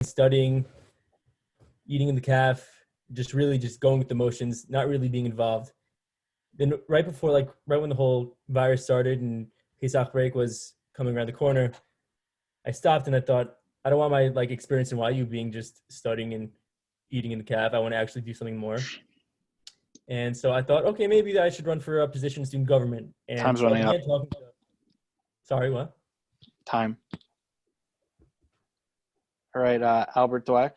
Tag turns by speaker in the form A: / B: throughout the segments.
A: studying, eating in the calf, just really just going with the motions, not really being involved. Then right before, like right when the whole virus started and Pesach break was coming around the corner, I stopped and I thought, I don't want my like experience in YU being just studying and eating in the calf. I want to actually do something more. And so I thought, okay, maybe I should run for a position in student government. And
B: Time's
A: so I
B: running up.
A: began talking to, sorry, what?
B: Time. All right, Albert Dweck.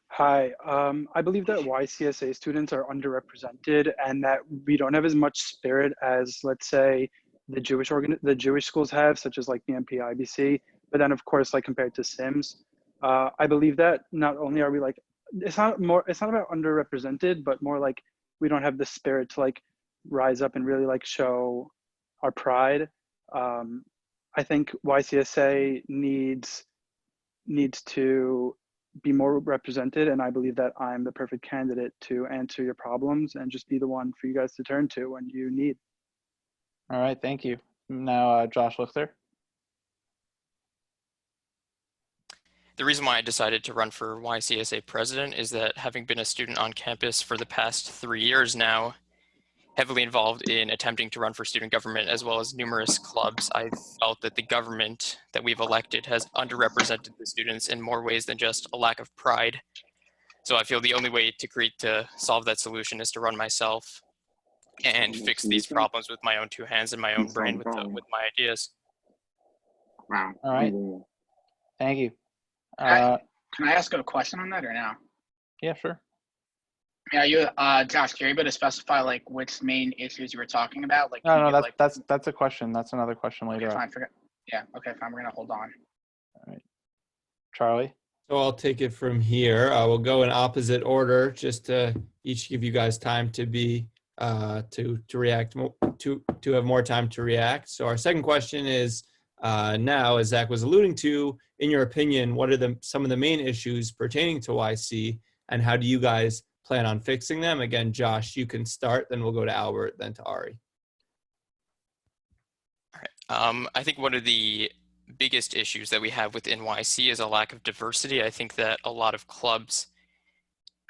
C: Hi, I believe that YCSA students are underrepresented and that we don't have as much spirit as, let's say, the Jewish schools have, such as like BMP, IBC, but then of course, like compared to Sims, I believe that not only are we like, it's not about underrepresented, but more like we don't have the spirit to like rise up and really like show our pride. I think YCSA needs to be more represented, and I believe that I'm the perfect candidate to answer your problems and just be the one for you guys to turn to when you need.
B: All right, thank you. Now, Josh Lichter.
D: The reason why I decided to run for YCSA president is that having been a student on campus for the past 3 years now, heavily involved in attempting to run for student government as well as numerous clubs, I felt that the government that we've elected has underrepresented the students in more ways than just a lack of pride. So I feel the only way to solve that solution is to run myself and fix these problems with my own two hands and my own brain with my ideas.
E: Wow.
B: All right. Thank you.
E: Can I ask a question on that or no?
B: Yeah, sure.
E: Yeah, you, Josh, can you able to specify like which main issues you were talking about? Like,
B: No,
E: like,
B: that's a question. That's another question later.
E: Okay, fine, yeah, okay, fine. We're gonna hold on.
B: All right, Charlie.
F: So I'll take it from here. We'll go in opposite order, just to each give you guys time to be to react, to have more time to react. So our second question is now, as Zach was alluding to, in your opinion, what are some of the main issues pertaining to YC, and how do you guys plan on fixing them? Again, Josh, you can start, then we'll go to Albert, then to Ari.
D: All right. I think one of the biggest issues that we have with NYC is a lack of diversity. I think that a lot of clubs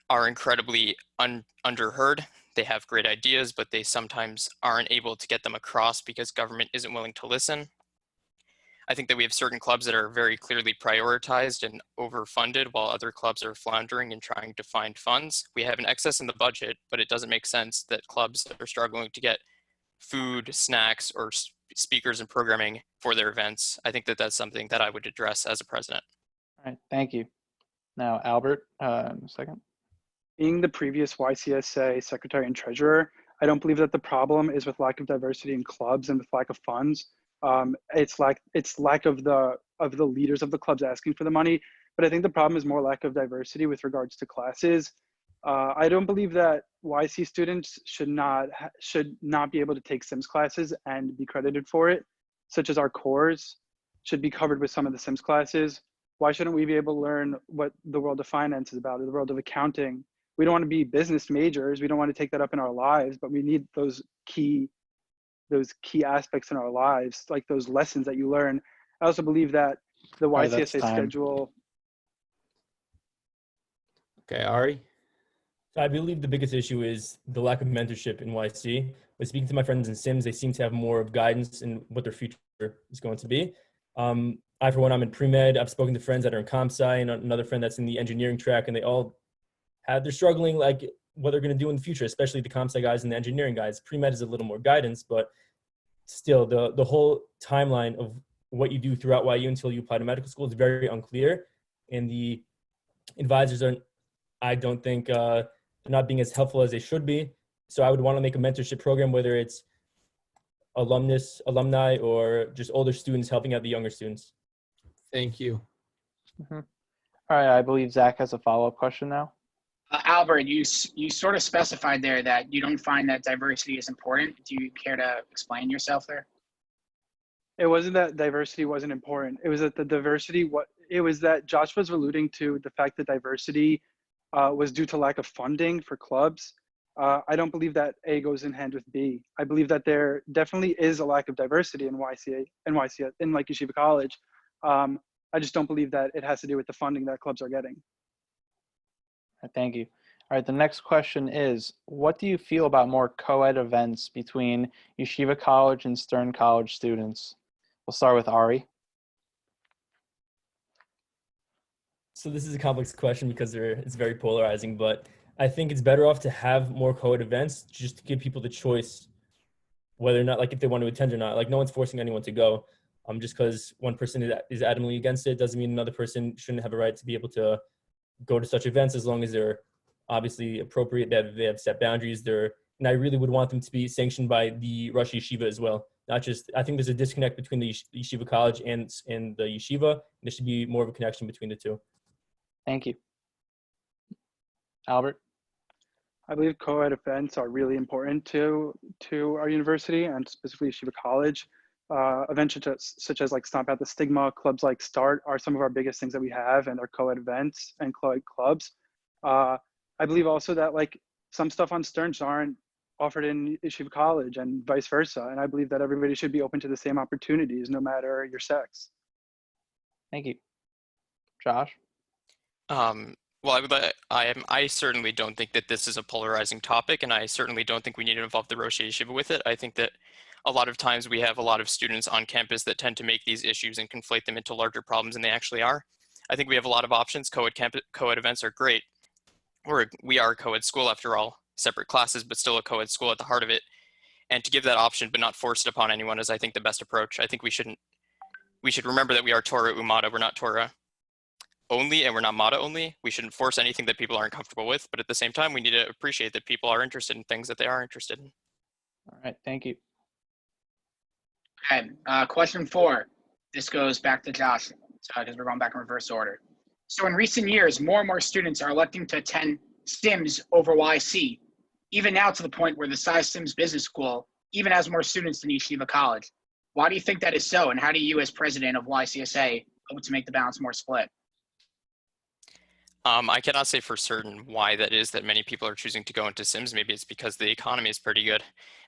D: are incredibly underheard. They have great ideas, but they sometimes aren't able to get them across because government isn't willing to listen. I think that we have certain clubs that are very clearly prioritized and overfunded while other clubs are floundering and trying to find funds. We have an excess in the budget, but it doesn't make sense that clubs are struggling to get food, snacks, or speakers and programming for their events. I think that that's something that I would address as a president.
B: All right, thank you. Now, Albert, in a second.
C: Being the previous YCSA secretary and treasurer, I don't believe that the problem is with lack of diversity in clubs and with lack of funds. It's lack of the leaders of the clubs asking for the money, but I think the problem is more lack of diversity with regards to classes. I don't believe that YC students should not be able to take Sims classes and be credited for it, such as our cores should be covered with some of the Sims classes. Why shouldn't we be able to learn what the world of finance is about, or the world of accounting? We don't want to be business majors. We don't want to take that up in our lives, but we need those key aspects in our lives, like those lessons that you learn. I also believe that the YCSA schedule.
F: Okay, Ari.
A: So I believe the biggest issue is the lack of mentorship in YC. When speaking to my friends in Sims, they seem to have more of guidance in what their future is going to be. I, for one, I'm in pre-med. I've spoken to friends that are in comp sci and another friend that's in the engineering track, and they're struggling like what they're going to do in the future, especially the comp sci guys and the engineering guys. Pre-med is a little more guidance, but still the whole timeline of what you do throughout YU until you apply to medical school is very unclear. And the advisors I don't think, they're not being as helpful as they should be. So I would want to make a mentorship program, whether it's alumni, or just older students helping out the younger students.
F: Thank you.
B: Mm-hmm. All right, I believe Zach has a follow-up question now.
E: Albert, you sort of specified there that you don't find that diversity is important. Do you care to explain yourself there?
C: It wasn't that diversity wasn't important. It was that it was that Josh was alluding to the fact that diversity was due to lack of funding for clubs. I don't believe that A goes in hand with B. I believe that there definitely is a lack of diversity in YCA, in like Yeshiva College. I just don't believe that it has to do with the funding that clubs are getting.
B: Thank you. All right, the next question is, what do you feel about more co-ed events between Yeshiva College and Stern College students? We'll start with Ari.
A: So this is a complex question because it's very polarizing, but I think it's better off to have more co-ed events just to give people the choice whether or not, like, if they want to attend or not. Like, no one's forcing anyone to go. Just because one person is adamantly against it doesn't mean another person shouldn't have a right to be able to go to such events, as long as they're obviously appropriate, that they have set boundaries. And I really would want them to be sanctioned by the Rosh Yeshiva as well. Not just, I think there's a disconnect between the Yeshiva College and the Yeshiva. There should be more of a connection between the two.
B: Thank you. Albert?
C: I believe co-ed events are really important to our university, and specifically Yeshiva College. Events such as like Stomp Out the Stigma, clubs like START are some of our biggest things that we have, and our co-ed events and co-ed clubs. I believe also that like some stuff on Stearns aren't offered in Yeshiva College and vice versa. And I believe that everybody should be open to the same opportunities, no matter your sex.
B: Thank you. Josh?
D: Well, I certainly don't think that this is a polarizing topic, and I certainly don't think we need to involve the Rosh Yeshiva with it. I think that a lot of times we have a lot of students on campus that tend to make these issues and conflate them into larger problems than they actually are. I think we have a lot of options. Co-ed events are great. We are a co-ed school after all, separate classes, but still a co-ed school at the heart of it. And to give that option but not force it upon anyone is, I think, the best approach. I think we should remember that we are Torah Umada. We're not Torah only, and we're not Mada only. We shouldn't force anything that people aren't comfortable with, but at the same time, we need to appreciate that people are interested in things that they are interested in.
B: All right, thank you.
E: Okay, question 4. This goes back to Josh, because we're going back in reverse order. So in recent years, more and more students are electing to attend SIMS over YC, even now to the point where the Size SIMS Business School even has more students than Yeshiva College. Why do you think that is so, and how do you, as president of YCSA, hope to make the balance more split?
D: I cannot say for certain why that is that many people are choosing to go into SIMS. Maybe it's because the economy is pretty good.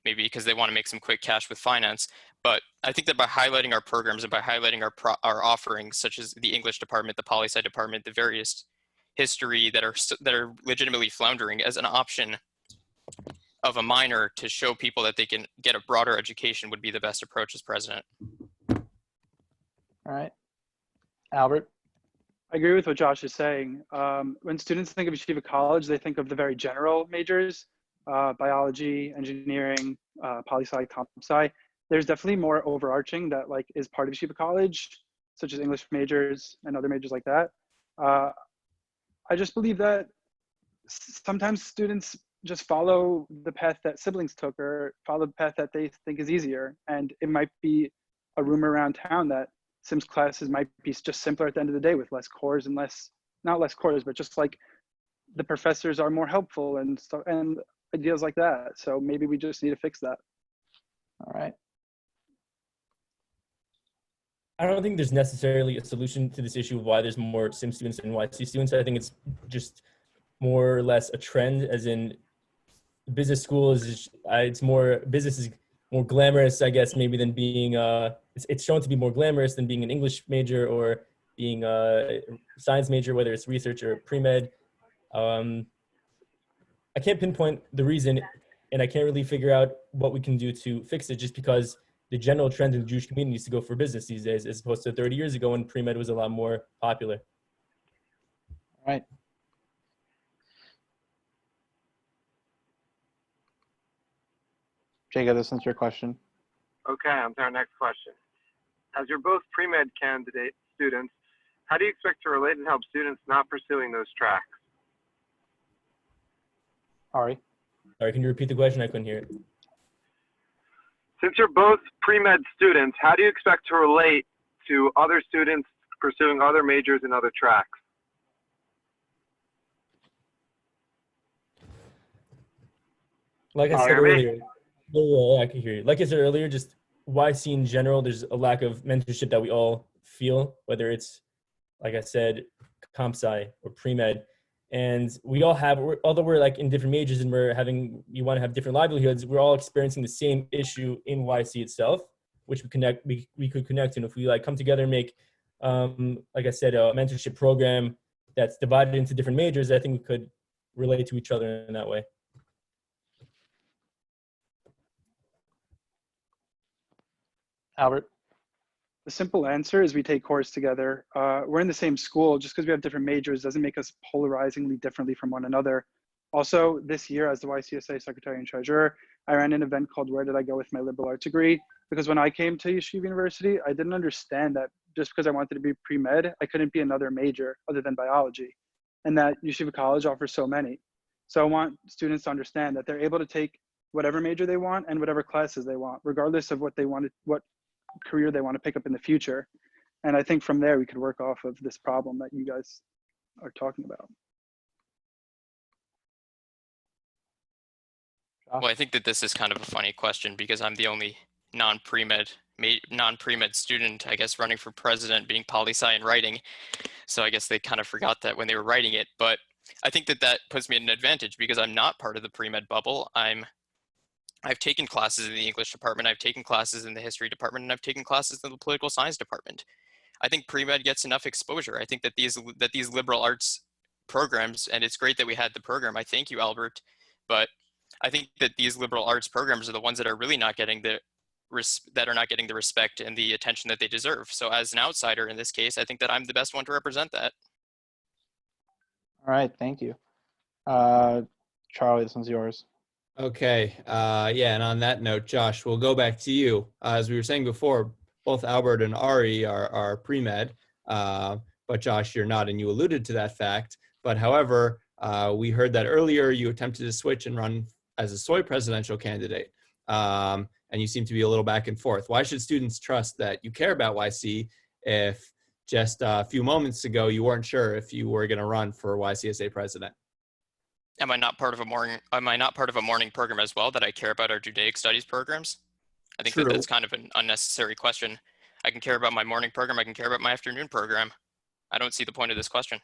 D: Maybe because they want to make some quick cash with finance. But I think that by highlighting our programs and by highlighting our offerings, such as the English department, the poli-sci department, the various history that are legitimately floundering, as an option of a minor to show people that they can get a broader education would be the best approach as president.
B: All right. Albert?
C: I agree with what Josh is saying. When students think of Yeshiva College, they think of the very general majors, biology, engineering, poli-sci, comp-sci. There's definitely more overarching that like is part of Yeshiva College, such as English majors and other majors like that. I just believe that sometimes students just follow the path that siblings took, or follow the path that they think is easier. And it might be a rumor around town that Sims classes might be just simpler at the end of the day with less cores and not less cores, but just like the professors are more helpful and stuff and ideas like that. So maybe we just need to fix that.
B: All right.
A: I don't think there's necessarily a solution to this issue of why there's more SIM students than YC students. I think it's just more or less a trend, as in business school business is more glamorous, I guess, maybe than being, it's shown to be more glamorous than being an English major or being a science major, whether it's research or pre-med. I can't pinpoint the reason, and I can't really figure out what we can do to fix it, just because the general trend in the Jewish community is to go for business these days, as opposed to 30 years ago when pre-med was a lot more popular.
B: All right. Jacob, this is your question.
G: Okay, on to our next question. As you're both pre-med candidate students, how do you expect to relate and help students not pursuing those tracks?
B: Ari?
A: Sorry, can you repeat the question? I couldn't hear it.
G: Since you're both pre-med students, how do you expect to relate to other students pursuing other majors and other tracks?
A: Like I said earlier, yeah, I can hear you. Like I said earlier, just YC in general, there's a lack of mentorship that we all feel, whether it's, like I said, comp sci or pre-med. And we all have, although we're like in different majors and you want to have different livelihoods, we're all experiencing the same issue in YC itself, which we could connect to. And if we like come together and make like I said, a mentorship program that's divided into different majors, I think we could relate to each other in that way.
B: Albert?
C: The simple answer is we take course together. We're in the same school. Just because we have different majors doesn't make us polarizingly differently from one another. Also, this year as the YCSA Secretary and Treasurer, I ran an event called Where Did I Go With My Liberal Arts Degree? Because when I came to Yeshiva University, I didn't understand that just because I wanted to be pre-med, I couldn't be another major other than biology, and that Yeshiva College offers so many. So I want students to understand that they're able to take whatever major they want and whatever classes they want, regardless of what they want, what career they want to pick up in the future. And I think from there we could work off of this problem that you guys are talking about.
D: Well, I think that this is kind of a funny question because I'm the only non-pre-med student, I guess, running for president, being poli-sci and writing. So I guess they kind of forgot that when they were writing it. But I think that that puts me at an advantage because I'm not part of the pre-med bubble. I've taken classes in the English department, I've taken classes in the history department, and I've taken classes in the political science department. I think pre-med gets enough exposure. I think that these liberal arts programs, and it's great that we had the program. I thank you, Albert, but I think that these liberal arts programs are the ones that are really not getting the respect and the attention that they deserve. So as an outsider in this case, I think that I'm the best one to represent that.
B: All right, thank you. Charlie, this one's yours.
F: Okay. Yeah. And on that note, Josh, we'll go back to you. As we were saying before, both Albert and Ari are pre-med, but Josh, you're not, and you alluded to that fact. But however, we heard that earlier you attempted to switch and run as a soy presidential candidate, and you seem to be a little back and forth. Why should students trust that you care about YC if just a few moments ago you weren't sure if you were going to run for YCSA president?
D: Am I not part of a morning program as well that I care about our Judaic studies programs? I think that that's kind of an unnecessary question. I can care about my morning program. I can care about my afternoon program. I don't see the point of this question.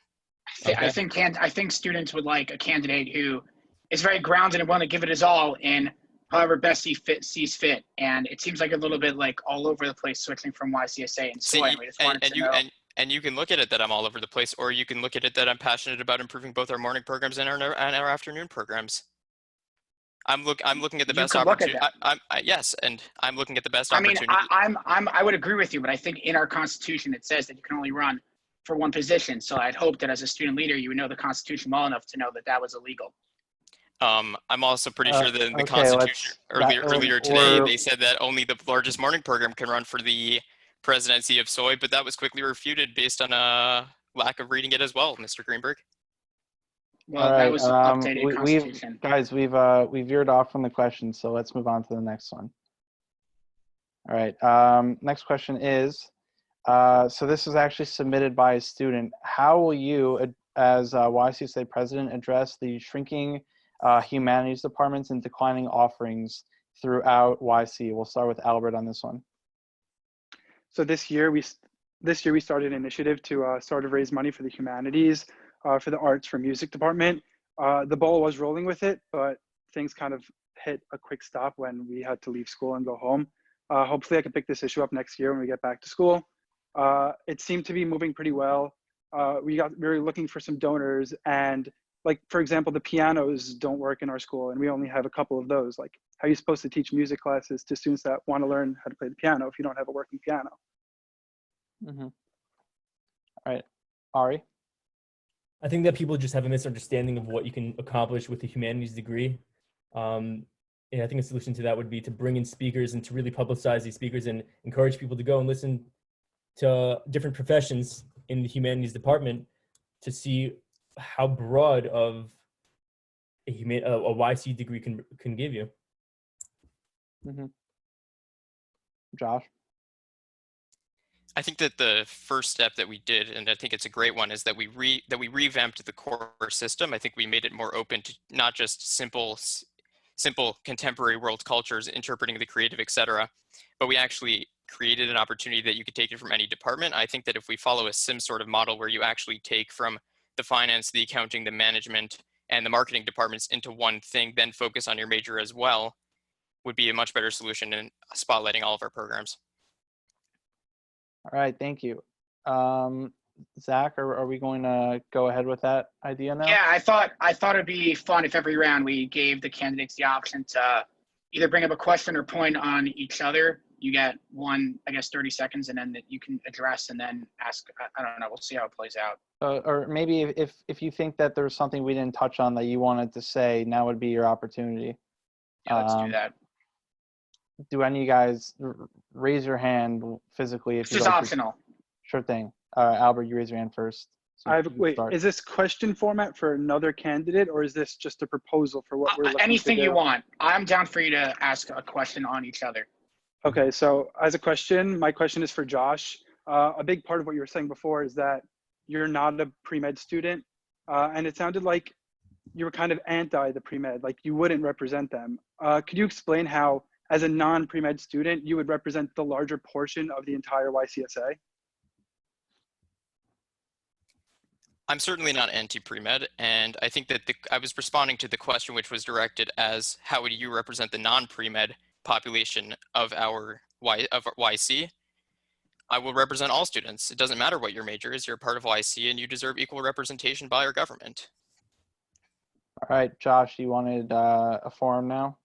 E: I think students would like a candidate who is very grounded and willing to give it his all in however best he sees fit. And it seems like a little bit like all over the place switching from YCSA and soy.
D: And you can look at it that I'm all over the place, or you can look at it that I'm passionate about improving both our morning programs and our afternoon programs. I'm looking at the best opportunity. Yes, and I'm looking at the best opportunity.
E: I would agree with you, but I think in our Constitution it says that you can only run for one position. So I'd hope that as a student leader, you would know the Constitution well enough to know that that was illegal.
D: I'm also pretty sure that in the Constitution earlier today, they said that only the largest morning program can run for the presidency of soy, but that was quickly refuted based on a lack of reading it as well, Mr. Greenberg.
E: Well, that was updated Constitution.
B: We've veered off from the question, so let's move on to the next one. All right, next question is, so this was actually submitted by a student. How will you, as YCSA president, address the shrinking humanities departments and declining offerings throughout YC? We'll start with Albert on this one.
C: So this year we started an initiative to sort of raise money for the humanities, for the arts, for music department. The ball was rolling with it, but things kind of hit a quick stop when we had to leave school and go home. Hopefully I can pick this issue up next year when we get back to school. It seemed to be moving pretty well. We were looking for some donors, and like, for example, the pianos don't work in our school and we only have a couple of those. Like, how are you supposed to teach music classes to students that want to learn how to play the piano if you don't have a working piano?
B: Mm-hmm. All right, Ari?
A: I think that people just have a misunderstanding of what you can accomplish with a humanities degree. And I think a solution to that would be to bring in speakers and to really publicize these speakers and encourage people to go and listen to different professions in the humanities department to see how broad of a YC degree can give you.
B: Mm-hmm. Josh?
D: I think that the first step that we did, and I think it's a great one, is that we revamped the core system. I think we made it more open to not just simple contemporary world cultures, interpreting the creative, etc., but we actually created an opportunity that you could take it from any department. I think that if we follow a SIM sort of model where you actually take from the finance, the accounting, the management, and the marketing departments into one thing, then focus on your major as well, would be a much better solution in spotlighting all of our programs.
B: All right, thank you. Zach, are we going to go ahead with that idea now?
E: Yeah, I thought it'd be fun if every round we gave the candidates the option to either bring up a question or point on each other. You get one, I guess, 30 seconds, and then that you can address and then ask. I don't know. We'll see how it plays out.
B: Or maybe if you think that there's something we didn't touch on that you wanted to say, now would be your opportunity.
E: Yeah, let's do that.
B: Do any of you guys raise your hand physically? If
E: It's
B: you'd
E: just
B: like to-
E: optional.
B: Sure thing. Albert, you raise your hand first. So you can
C: Wait,
B: start.
C: is this question format for another candidate, or is this just a proposal for what we're looking
E: Anything
C: to do?
E: you want. I'm down for you to ask a question on each other.
C: Okay, so as a question, my question is for Josh. A big part of what you were saying before is that you're not a pre-med student, and it sounded like you were kind of anti the pre-med, like you wouldn't represent them. Could you explain how, as a non-pre-med student, you would represent the larger portion of the entire YCSA?
D: I'm certainly not anti-pre-med, and I think that I was responding to the question which was directed as how would you represent the non-pre-med population of our YC? I will represent all students. It doesn't matter what your major is. You're a part of YC, and you deserve equal representation by our government.
B: All right, Josh, you wanted a forum now?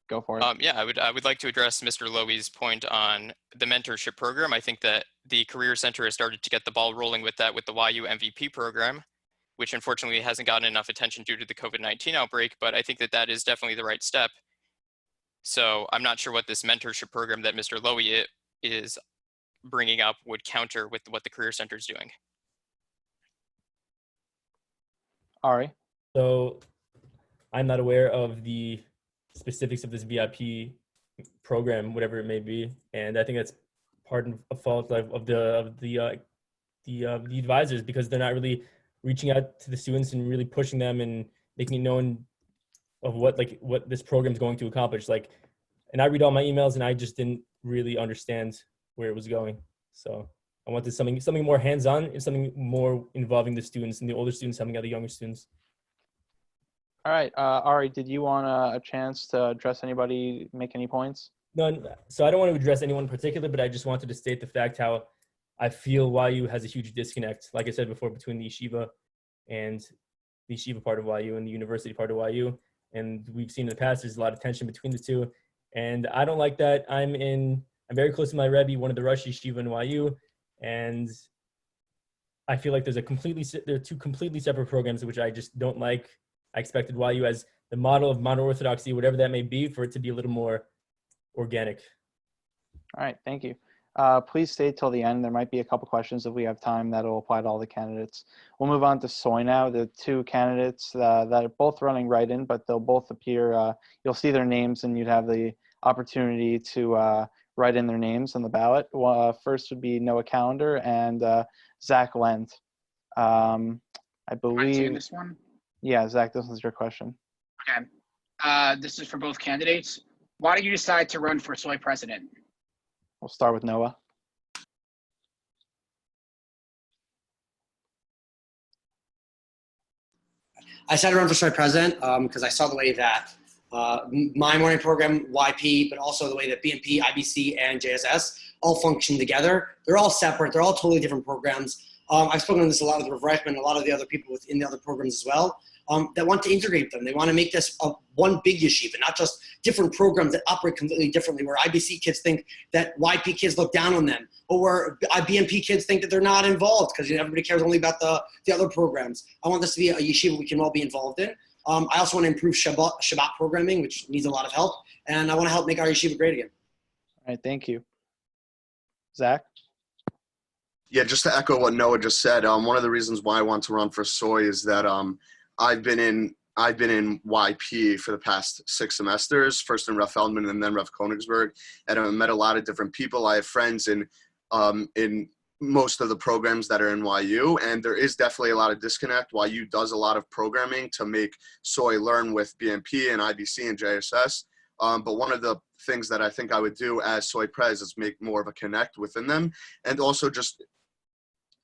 B: Go for it.
D: Yeah, I would like to address Mr. Lowy's point on the mentorship program. I think that the Career Center has started to get the ball rolling with that with the YU MVP program, which unfortunately hasn't gotten enough attention due to the COVID-19 outbreak, but I think that that is definitely the right step. So I'm not sure what this mentorship program that Mr. Lowy is bringing up would counter with what the Career Center is doing.
B: Ari?
A: So I'm not aware of the specifics of this VIP program, whatever it may be, and I think that's part of a fault of the advisors, because they're not really reaching out to the students and really pushing them and making it known of what this program is going to accomplish. And I read all my emails and I just didn't really understand where it was going. So I wanted something more hands-on and something more involving the students and the older students helping out the younger students.
B: All right, Ari, did you want a chance to address anybody, make any points?
A: No, so I don't want to address anyone in particular, but I just wanted to state the fact how I feel YU has a huge disconnect, like I said before, between the yeshiva part of YU and the university part of YU. And we've seen in the past, there's a lot of tension between the two. And I don't like that. I'm very close to my Rebbe, one of the Rosh Yeshiva in YU. And I feel like there are two completely separate programs, which I just don't like. I expected YU as the model of modern orthodoxy, whatever that may be, for it to be a little more organic.
B: All right, thank you. Please stay till the end. There might be a couple questions if we have time that will apply to all the candidates. We'll move on to Soy now. The two candidates that are both running write-in, but they'll both appear, you'll see their names and you'd have the opportunity to write in their names on the ballot. First would be Noah Callender and Zach Lent. I believe.
E: This one?
B: Yeah, Zach, this is your question.
E: Okay. This is for both candidates. Why did you decide to run for Soy president?
B: We'll start with Noah.
H: I decided to run for Soy president because I saw the way that my morning program, YP, but also the way that BMP, IBC, and JSS all function together. They're all separate. They're all totally different programs. I've spoken on this a lot with Rav Reichman and a lot of the other people within the other programs as well. That want to integrate them. They want to make this one big yeshiva, not just different programs that operate completely differently, where IBC kids think that YP kids look down on them, or where BMP kids think that they're not involved because everybody cares only about the other programs. I want this to be a yeshiva we can all be involved in. I also want to improve Shabbat programming, which needs a lot of help, and I want to help make our yeshiva great again.
B: All right, thank you. Zach?
I: Yeah, just to echo what Noah just said, one of the reasons why I want to run for Soy is that I've been in YP for the past 6 semesters, first in Ref Feldman and then Ref Konigsberg, and I've met a lot of different people. I have friends in most of the programs that are in YU, and there is definitely a lot of disconnect. YU does a lot of programming to make Soy learn with BMP and IBC and JSS, but one of the things that I think I would do as Soy Prez is make more of a connect within them, and also just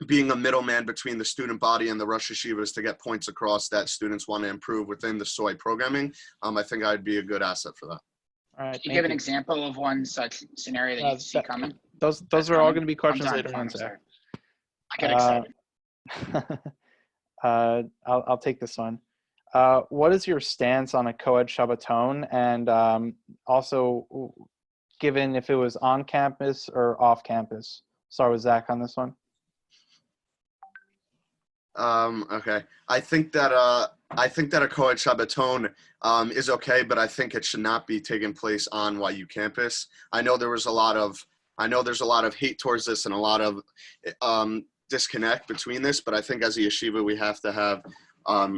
I: being a middleman between the student body and the Rosh Yeshivas to get points across that students want to improve within the Soy programming. I think I'd be a good asset for that.
B: All right.
E: Can you give an example of one such scenario that you see coming?
B: Those are all going to be questions later on, Zach.
E: I get excited.
B: I'll take this one. What is your stance on a co-ed Shabbaton, and also given if it was on campus or off campus? Start with Zach on this one.
I: Okay. I think that a co-ed Shabbaton is okay, but I think it should not be taking place on YU campus. I know there's a lot of hate towards this and a lot of disconnect between this, but I think as a yeshiva we have to have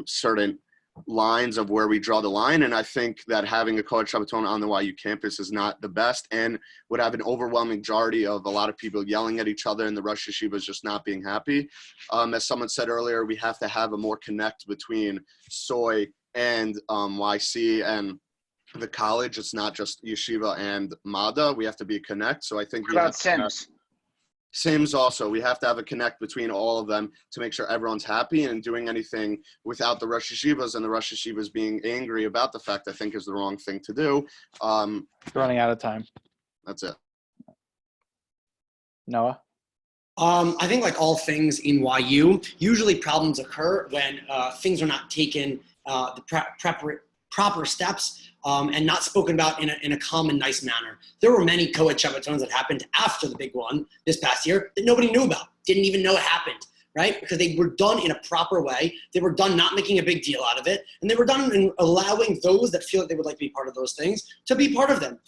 I: certain lines of where we draw the line, and I think that having a co-ed Shabbaton on the YU campus is not the best and would have an overwhelming majority of a lot of people yelling at each other and the Rosh Yeshivas just not being happy. As someone said earlier, we have to have a more connect between Soy and YC and the college. It's not just yeshiva and Mada. We have to be a connect. So I think
E: What about Sims?
I: Sims also, we have to have a connect between all of them to make sure everyone's happy, and doing anything without the Rosh Yeshivas and the Rosh Yeshivas being angry about the fact, I think is the wrong thing to do.
B: Running out of time.
I: That's it.
B: Noah?
H: I think like all things in YU, usually problems occur when things are not taken the proper steps and not spoken about in a calm and nice manner. There were many co-ed Shabbatons that happened after the big one this past year that nobody knew about, didn't even know it happened, right? Because they were done in a proper way. They were done not making a big deal out of it, and they were done in allowing those that feel that they would like to be part of those things to be part of them.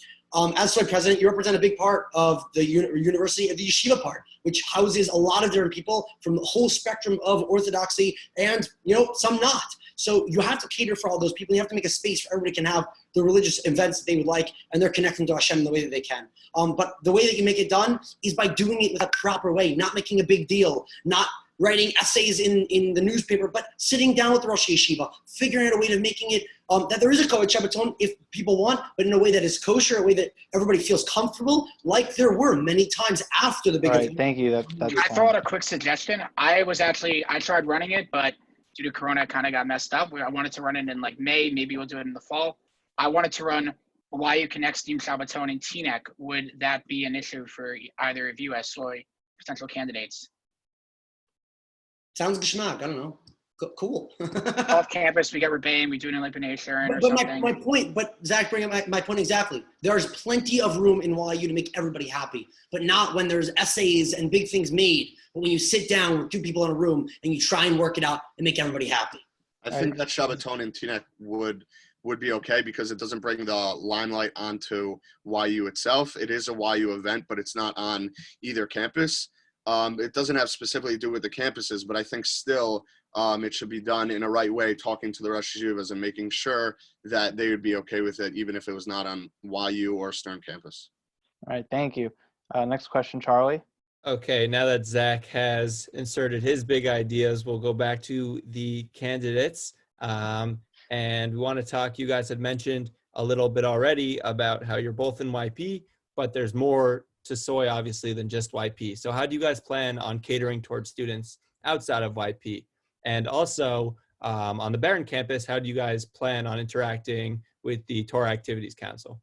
H: As Soy president, you represent a big part of the university, of the yeshiva part, which houses a lot of different people from the whole spectrum of orthodoxy and, some not. So you have to cater for all those people. You have to make a space where everybody can have the religious events that they would like, and they're connecting to Hashem in the way that they can. But the way that you make it done is by doing it with a proper way, not making a big deal, not writing essays in the newspaper, but sitting down with the Rosh Yeshiva, figuring out a way to making it that there is a co-ed Shabbaton if people want, but in a way that is kosher, a way that everybody feels comfortable, like there were many times after the big
B: All right,
H: event.
B: thank you. That's
E: I
B: fine.
E: throw out a quick suggestion. I tried running it, but due to Corona, it kind of got messed up. I wanted to run it in like May. Maybe we'll do it in the fall. I wanted to run YU Connect Steam Shabbaton in TNEC. Would that be an issue for either of you as Soy potential candidates?
H: Sounds geschmack. I don't know. Cool.
E: Off campus, we get Rebane, we do it in like B'nai Sharon or
H: But
E: something.
H: my point, but Zach bringing up my point exactly. There's plenty of room in YU to make everybody happy, but not when there's essays and big things made, but when you sit down with two people in a room and you try and work it out and make everybody happy.
I: I think that Shabbaton in TNEC would be okay because it doesn't bring the limelight onto YU itself. It is a YU event, but it's not on either campus. It doesn't have specifically to do with the campuses, but I think still it should be done in a right way, talking to the Rosh Yeshivas and making sure that they would be okay with it, even if it was not on YU or Stern campus.
B: All right, thank you. Next question, Charlie.
F: Okay, now that Zach has inserted his big ideas, we'll go back to the candidates. And we want to talk, you guys had mentioned a little bit already about how you're both in YP, but there's more to Soy, obviously, than just YP. So how do you guys plan on catering towards students outside of YP? And also, on the Barron campus, how do you guys plan on interacting with the Torah Activities Council?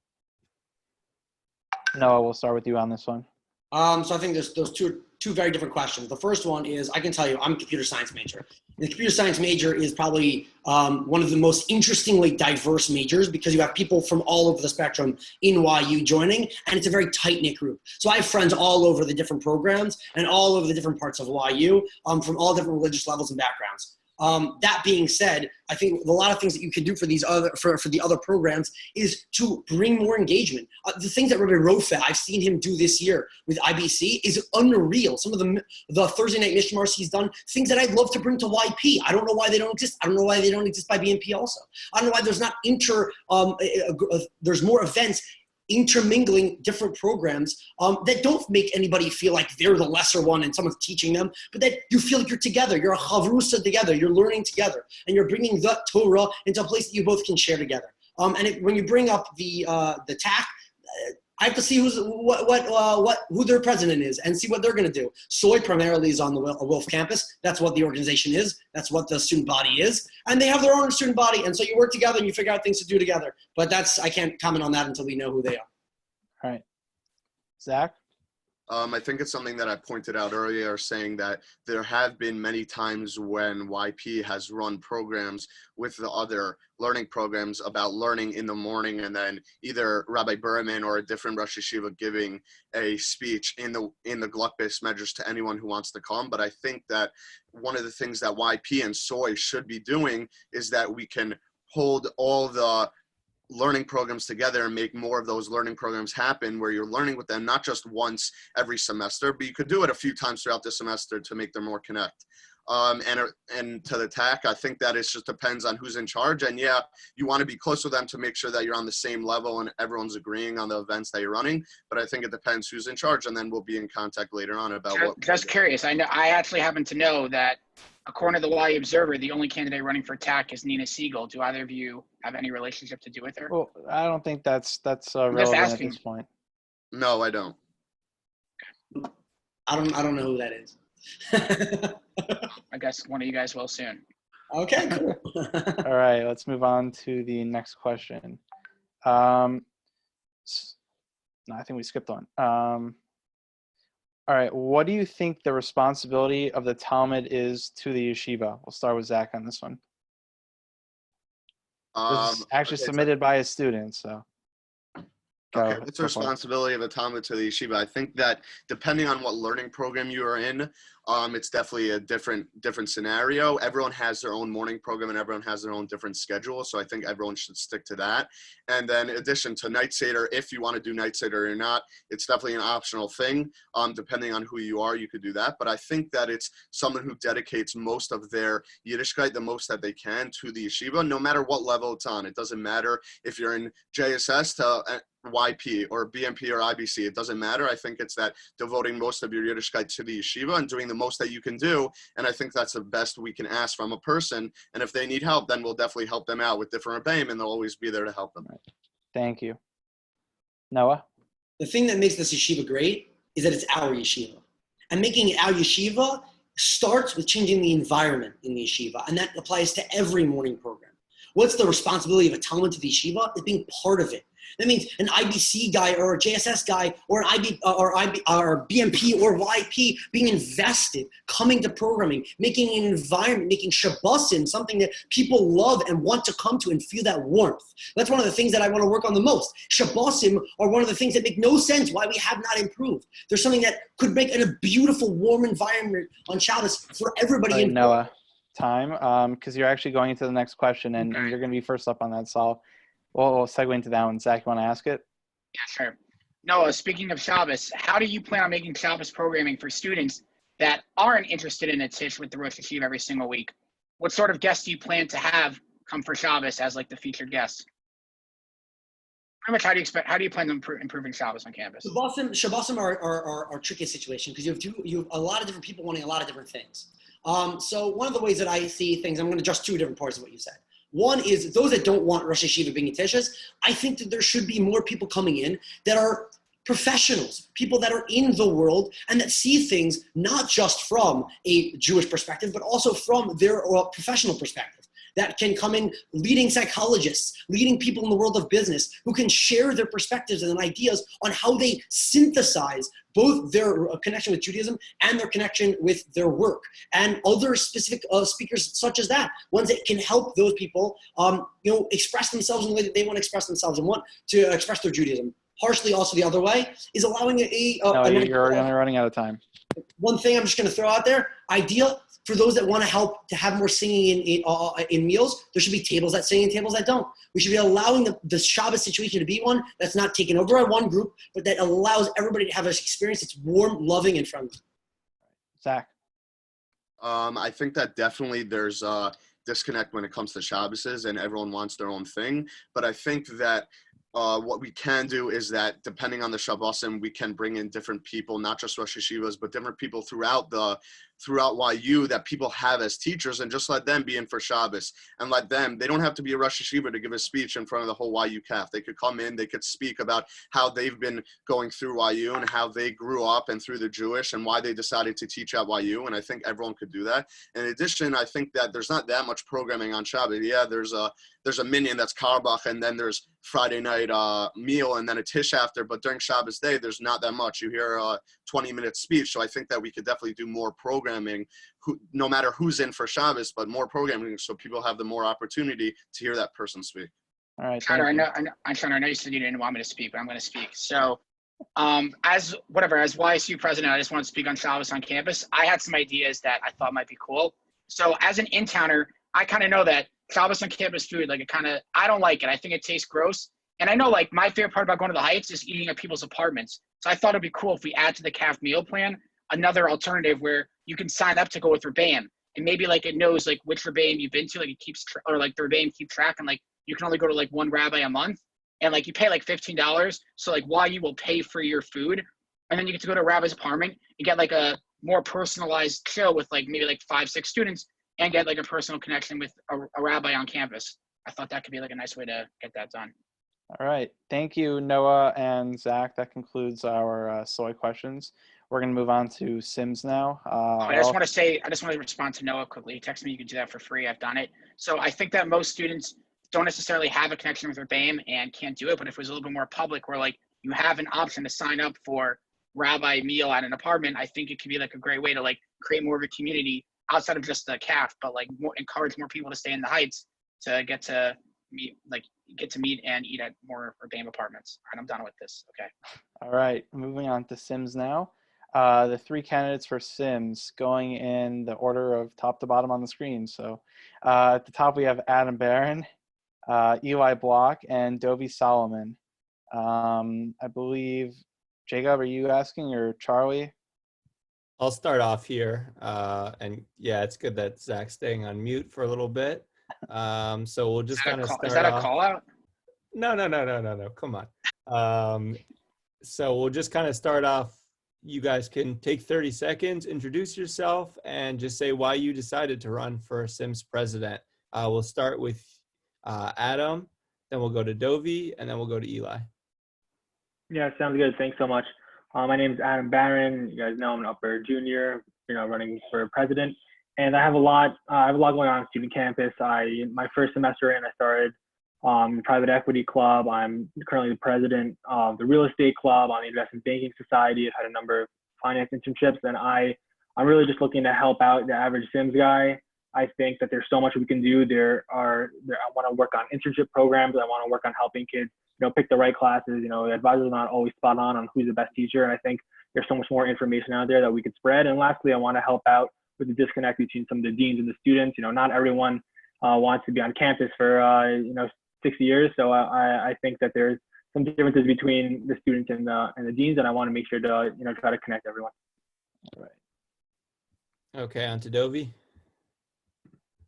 B: Noah, we'll start with you on this one.
H: So I think there's those two very different questions. The first one is, I can tell you, I'm a computer science major. The computer science major is probably one of the most interestingly diverse majors because you have people from all over the spectrum in YU joining, and it's a very tight-knit group. So I have friends all over the different programs and all over the different parts of YU from all different religious levels and backgrounds. That being said, I think a lot of things that you could do for these for the other programs is to bring more engagement. The things that Rabbi Rofa, I've seen him do this year with IBC is unreal. Some of the Thursday night Mishmars he's done, things that I'd love to bring to YP. I don't know why they don't exist. I don't know why they don't exist by BNP also. I don't know why there's not there's more events intermingling different programs that don't make anybody feel like they're the lesser one and someone's teaching them, but that you feel like you're together. You're a chavrusa together. You're learning together, and you're bringing the Torah into a place that you both can share together. When you bring up the TAC, I have to see who their president is and see what they're going to do. Soy primarily is on the Wilf campus. That's what the organization is. That's what the student body is. And they have their own student body. And so you work together and you figure out things to do together. But I can't comment on that until we know who they are.
B: All right. Zach?
I: I think it's something that I pointed out earlier, saying that there have been many times when YP has run programs with the other learning programs about learning in the morning, and then either Rabbi Berman or a different Rosh Yeshiva giving a speech in the Gluck-based measures to anyone who wants to come. But I think that one of the things that YP and SOY should be doing is that we can hold all the learning programs together and make more of those learning programs happen, where you're learning with them not just once every semester, but you could do it a few times throughout the semester to make them more connect. And to the TAC, I think that it just depends on who's in charge. And yeah, you want to be close with them to make sure that you're on the same level and everyone's agreeing on the events that you're running. But I think it depends who's in charge, and then we'll be in contact later on about what.
E: Just curious. I actually happen to know that, according to the YE Observer, the only candidate running for TAC is Nina Siegel. Do either of you have any relationship to do with her?
B: Well, I don't think that's relevant at this point.
I: No, I don't.
H: I don't know who that is.
E: I guess one of you guys will soon.
H: Okay, cool.
B: All right, let's move on to the next question. No, I think we skipped one. All right, what do you think the responsibility of the Talmud is to the yeshiva? We'll start with Zach on this one. This is actually submitted by a student, so.
I: Okay, it's a responsibility of a Talmud to the yeshiva. I think that depending on what learning program you are in, it's definitely a different scenario. Everyone has their own morning program and everyone has their own different schedule. So I think everyone should stick to that. And then in addition to Night Seder, if you want to do Night Seder or not, it's definitely an optional thing. Depending on who you are, you could do that. But I think that it's someone who dedicates most of their Yiddishkeit, the most that they can, to the yeshiva, no matter what level it's on. It doesn't matter if you're in JSS to YP or BMP or IBC. It doesn't matter. I think it's that devoting most of your Yiddishkeit to the yeshiva and doing the most that you can do. And I think that's the best we can ask from a person. And if they need help, then we'll definitely help them out with different rebbeim, and they'll always be there to help them.
B: Thank you. Noah?
H: The thing that makes this yeshiva great is that it's our yeshiva. And making it our yeshiva starts with changing the environment in the yeshiva. And that applies to every morning program. What's the responsibility of a Talmud to the yeshiva? Is being part of it. That means an IBC guy or a JSS guy or an or BMP or YP being invested, coming to programming, making an environment, making Shabbosim something that people love and want to come to and feel that warmth. That's one of the things that I want to work on the most. Shabbosim are one of the things that make no sense why we have not improved. There's something that could make a beautiful, warm environment on Shabbos for everybody.
B: Right, Noah, time, because you're actually going into the next question, and you're going to be first up on that, so we'll segue into that one. Zach, you want to ask it?
E: Yeah, sure. Noah, speaking of Shabbos, how do you plan on making Shabbos programming for students that aren't interested in a tish with the Rosh Yeshiva every single week? What sort of guests do you plan to have come for Shabbos as like the featured guests? Pretty much, how do you plan on improving Shabbos on campus?
H: Shabbosim are a tricky situation because you have a lot of different people wanting a lot of different things. So one of the ways that I see things, I'm going to adjust two different parts of what you said. One is those that don't want Rosh Yeshiva being Tishas, I think that there should be more people coming in that are professionals, people that are in the world and that see things not just from a Jewish perspective, but also from their professional perspective. That can come in leading psychologists, leading people in the world of business who can share their perspectives and ideas on how they synthesize both their connection with Judaism and their connection with their work, and other specific speakers such as that, ones that can help those people, express themselves in the way that they want to express themselves and want to express their Judaism. Partially also the other way is allowing
B: no, you're only running out of time.
H: One thing I'm just going to throw out there, idea for those that want to help to have more singing in meals, there should be tables that sing and tables that don't. We should be allowing the Shabbos situation to be one that's not taken over by one group, but that allows everybody to have an experience that's warm, loving, and friendly.
B: Zach?
I: I think that definitely there's a disconnect when it comes to Shabbos, and everyone wants their own thing. But I think that what we can do is that depending on the Shabbosim, we can bring in different people, not just Rosh Yeshivas, but different people throughout YU that people have as teachers, and just let them be in for Shabbos, and let them, they don't have to be a Rosh Yeshiva to give a speech in front of the whole YU CAF. They could come in, they could speak about how they've been going through YU and how they grew up and through the Jewish and why they decided to teach at YU, and I think everyone could do that. In addition, I think that there's not that much programming on Shabbos. Yeah, there's a minyan that's Karbach, and then there's Friday night night meal and then a tish after. But during Shabbos day, there's not that much. You hear a 20-minute speech. So I think that we could definitely do more programming, no matter who's in for Shabbos, but more programming so people have the more opportunity to hear that person speak.
B: All right.
E: Connor,
B: thank
E: I
B: you.
E: know, Connor, I know you said you didn't want me to speak, but I'm going to speak. So, as YSU president, I just want to speak on Shabbos on campus. I had some ideas that I thought might be cool. So, as an in-towner, I kind of know that Shabbos on campus food, like I don't like it. I think it tastes gross. And I know, like, my favorite part about going to the Heights is eating at people's apartments. So I thought it'd be cool if we add to the CAF meal plan another alternative where you can sign up to go with Rebbeim, and maybe like it knows like which Rebbeim you've been to, like it keeps or like the Rebbeim keep track, and like you can only go to like one rabbi a month, and like you pay like $15. So like while you will pay for your food, and then you get to go to a rabbi's apartment, you get like a more personalized chill with like maybe like 5-6 students, and get like a personal connection with a rabbi on campus. I thought that could be like a nice way to get that done.
B: All right. Thank you, Noah and Zach. That concludes our soy questions. We're going to move on to Sims now.
E: I just want to respond to Noah quickly. He texted me, you can do that for free. I've done it. So I think that most students don't necessarily have a connection with Rebbeim and can't do it. But if it was a little bit more public where like you have an option to sign up for rabbi meal at an apartment, I think it could be like a great way to like create more of a community outside of just the CAF, but like encourage more people to stay in the Heights to get to meet and eat at more Rebbeim apartments. All right, I'm done with this. Okay.
B: All right. Moving on to Sims now. The 3 candidates for Sims going in the order of top to bottom on the screen. So at the top, we have Adam Barron, Eli Block, and Dovi Solomon. I believe, Jacob, are you asking, or Charlie?
F: I'll start off here. And yeah, it's good that Zach's staying on mute for a little bit. So we'll just kind of start off.
E: Is that a call out?
F: No. Come on. So we'll just kind of start off. You guys can take 30 seconds, introduce yourself, and just say why you decided to run for Sims president. We'll start with Adam, then we'll go to Dovi, and then we'll go to Eli.
J: Yeah, sounds good. Thanks so much. My name is Adam Barron. You guys know I'm an upper junior, running for president. And I have a lot going on student campus. My first semester in, I started the private equity club. I'm currently the president of the real estate club on the investment banking society. I've had a number of finance internships, and I'm really just looking to help out the average Sims guy. I think that there's so much we can do. I want to work on internship programs. I want to work on helping kids, pick the right classes. The advisors are not always spot on who's the best teacher. And I think there's so much more information out there that we could spread. And lastly, I want to help out with the disconnect between some of the deans and the students. Not everyone wants to be on campus for 6 years. So I think that there's some differences between the students and the deans, and I want to make sure to try to connect everyone.
B: All right.
F: Okay, on to Dovi.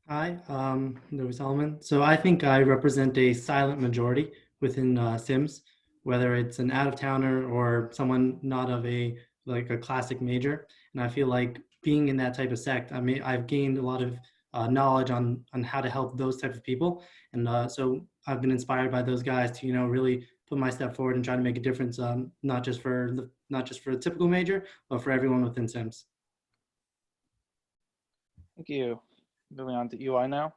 K: Hi, Dovi Solomon. So I think I represent a silent majority within Sims, whether it's an out-of-towner or someone not of a classic major. And I feel like being in that type of sect, I've gained a lot of knowledge on how to help those type of people. And so I've been inspired by those guys to, really put my step forward and try to make a difference, not just for the typical major, but for everyone within Sims.
B: Thank you. Moving on to Eli now.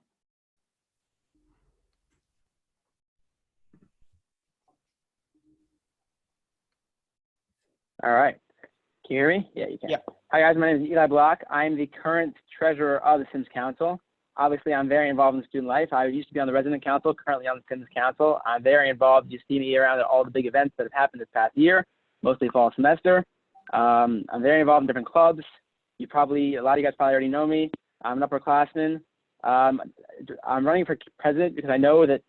L: All right. Can you hear me? Yeah, you can.
B: Yeah.
L: Hi, guys. My name is Eli Block. I'm the current treasurer of the Sims Council. Obviously, I'm very involved in student life. I used to be on the resident council, currently on the Sims Council. I'm very involved. You see me around at all the big events that have happened this past year, mostly fall semester. I'm very involved in different clubs. A lot of you guys probably already know me. I'm an upperclassman. I'm running for president because I know that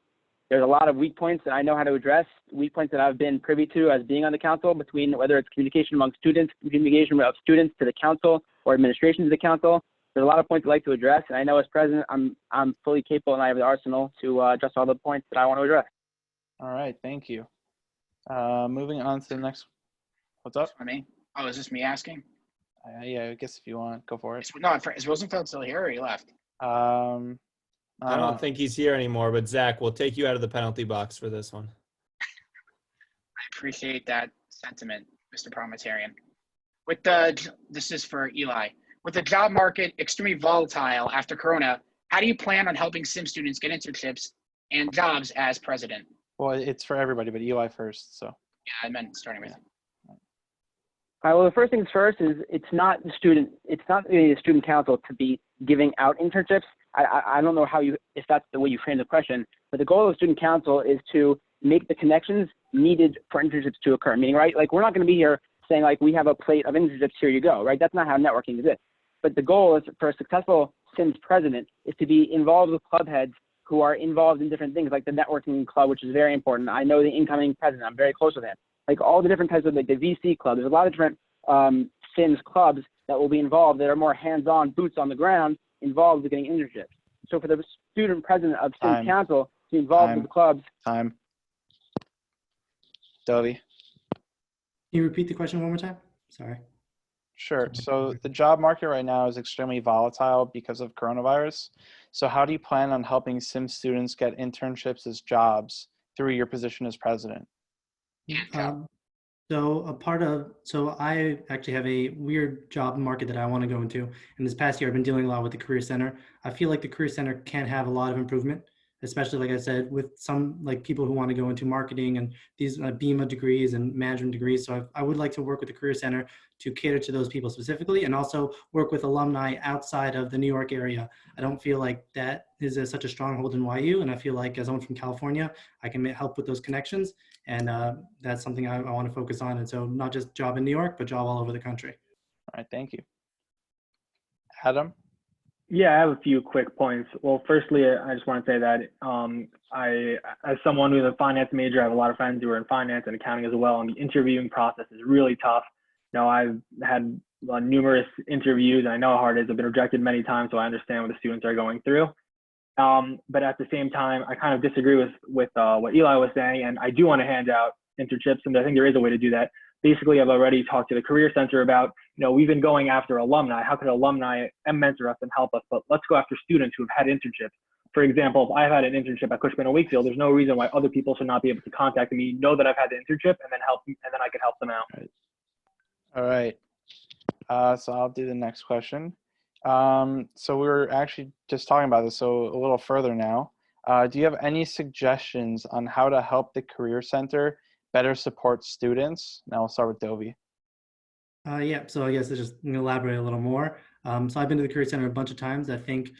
L: there's a lot of weak points that I know how to address, weak points that I've been privy to as being on the council, between whether it's communication among students, communication of students to the council, or administration to the council. There's a lot of points I'd like to address, and I know as president, I'm fully capable and I have the arsenal to address all the points that I want to address.
B: All right, thank you. Moving on to the next. What's up?
E: For me? Oh, is this me asking?
B: Yeah, I guess if you want, go for it.
E: No, is Rosenfeld still here, or he left?
F: I don't think he's here anymore, but Zach, we'll take you out of the penalty box for this one.
E: I appreciate that sentiment, Mr. Parliamentarian. This is for Eli. With the job market extremely volatile after Corona, how do you plan on helping Sim students get internships and jobs as president?
B: Well, it's for everybody, but Eli first. So.
E: Yeah, I meant starting with.
L: All right, well, the first things first is it's not really the student council to be giving out internships. I don't know if that's the way you frame the question, but the goal of the student council is to make the connections needed for internships to occur. Meaning, right, like we're not going to be here saying like we have a plate of internships, here you go, right? That's not how networking exists. But the goal is for a successful Sims president is to be involved with club heads who are involved in different things like the networking club, which is very important. I know the incoming president, I'm very close with him. Like all the different types of like the VC club, there's a lot of different Sims clubs that will be involved that are more hands-on, boots on the ground, involved with getting internships. So for the student president of Sims Council to be involved with the clubs.
B: Time. Dovey.
K: Can you repeat the question one more time? Sorry.
B: Sure. So the job market right now is extremely volatile because of coronavirus. So how do you plan on helping Sims students get internships as jobs through your position as president?
K: So I actually have a weird job market that I want to go into. And this past year, I've been dealing a lot with the Career Center. I feel like the Career Center can have a lot of improvement, especially, like I said, with some like people who want to go into marketing and these BEMA degrees and management degrees. So I would like to work with the Career Center to cater to those people specifically, and also work with alumni outside of the New York area. I don't feel like that is such a stronghold in YU, and I feel like as someone from California, I can help with those connections, and that's something I want to focus on. And so not just job in New York, but job all over the country.
B: All right, thank you. Adam?
J: Yeah, I have a few quick points. Well, firstly, I just want to say that as someone who's a finance major, I have a lot of friends who are in finance and accounting as well, and the interviewing process is really tough. You know, I've had numerous interviews, and I know how hard it is. I've been rejected many times, so I understand what the students are going through. But at the same time, I kind of disagree with what Eli was saying, and I do want to hand out internships, and I think there is a way to do that. Basically, I've already talked to the Career Center about, you know, we've been going after alumni. How could alumni mentor us and help us? But let's go after students who have had internships. For example, if I've had an internship at Cushman & Wakefield, there's no reason why other people should not be able to contact me, know that I've had the internship, and then I could help them out.
B: All right. So I'll do the next question. So we were actually just talking about this, so a little further now. Do you have any suggestions on how to help the Career Center better support students? Now we'll start with Dovey.
K: Yeah, so I guess I just elaborate a little more. So I've been to the Career Center a bunch of times. I think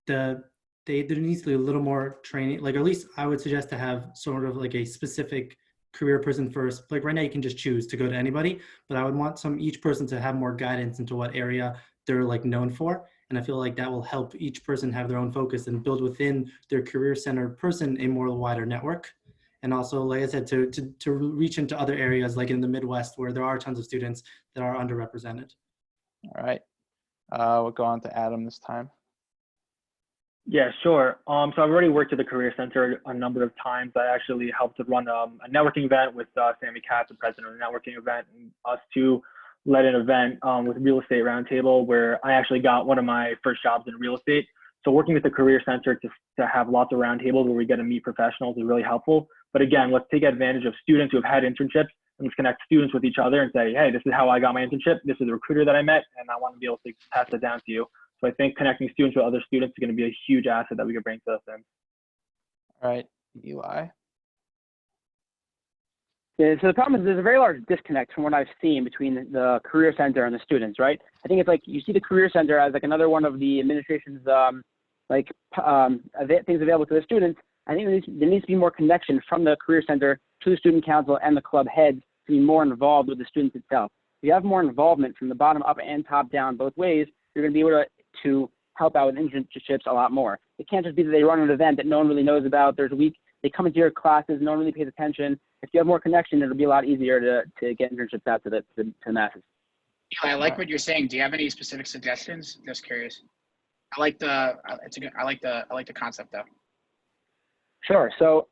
K: there needs to be a little more training, like at least I would suggest to have sort of like a specific career person first. Like right now you can just choose to go to anybody, but I would want each person to have more guidance into what area they're like known for. And I feel like that will help each person have their own focus and build within their Career Center person a more wider network. And also, like I said, to reach into other areas like in the Midwest where there are tons of students that are underrepresented.
B: All right. We'll go on to Adam this time.
J: Yeah, sure. So I've already worked at the Career Center a number of times. I actually helped to run a networking event with Sammy Katz, the president of the networking event, and us two led an event with Real Estate Roundtable where I actually got one of my first jobs in real estate. So working with the Career Center to have lots of roundtables where we get to meet professionals is really helpful. But again, let's take advantage of students who have had internships and let's connect students with each other and say, hey, this is how I got my internship. This is the recruiter that I met, and I want to be able to pass that down to you. So I think connecting students with other students is going to be a huge asset that we could bring to them.
B: All right, Eli.
L: Yeah, so the problem is there's a very large disconnect from what I've seen between the Career Center and the students, right? I think it's like you see the Career Center as like another one of the administration's things available to the students. I think there needs to be more connection from the Career Center to the Student Council and the club heads to be more involved with the students itself. If you have more involvement from the bottom up and top down both ways, you're going to be able to help out with internships a lot more. It can't just be that they run an event that no one really knows about. There's a week, they come into your classes, no one really pays attention. If you have more connection, it'll be a lot easier to get internships out to the masses.
E: Eli, I like what you're saying. Do you have any specific suggestions? Just curious. I like the concept though.
L: Sure. So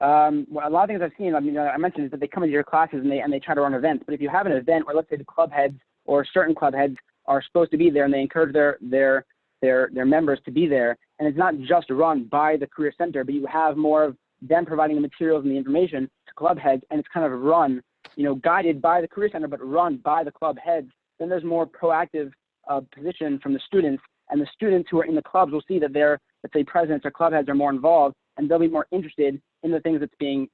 L: a lot of things I've seen, I mentioned is that they come into your classes and they try to run events. But if you have an event where let's say the club heads or certain club heads are supposed to be there and they encourage their members to be there, and it's not just run by the Career Center, but you have more of them providing the materials and the information to club heads, and it's kind of run, guided by the Career Center, but run by the club heads, then there's more proactive position from the students, and the students who are in the clubs will see that their, let's say, presidents or club heads are more involved, and they'll be more interested in the things that's being,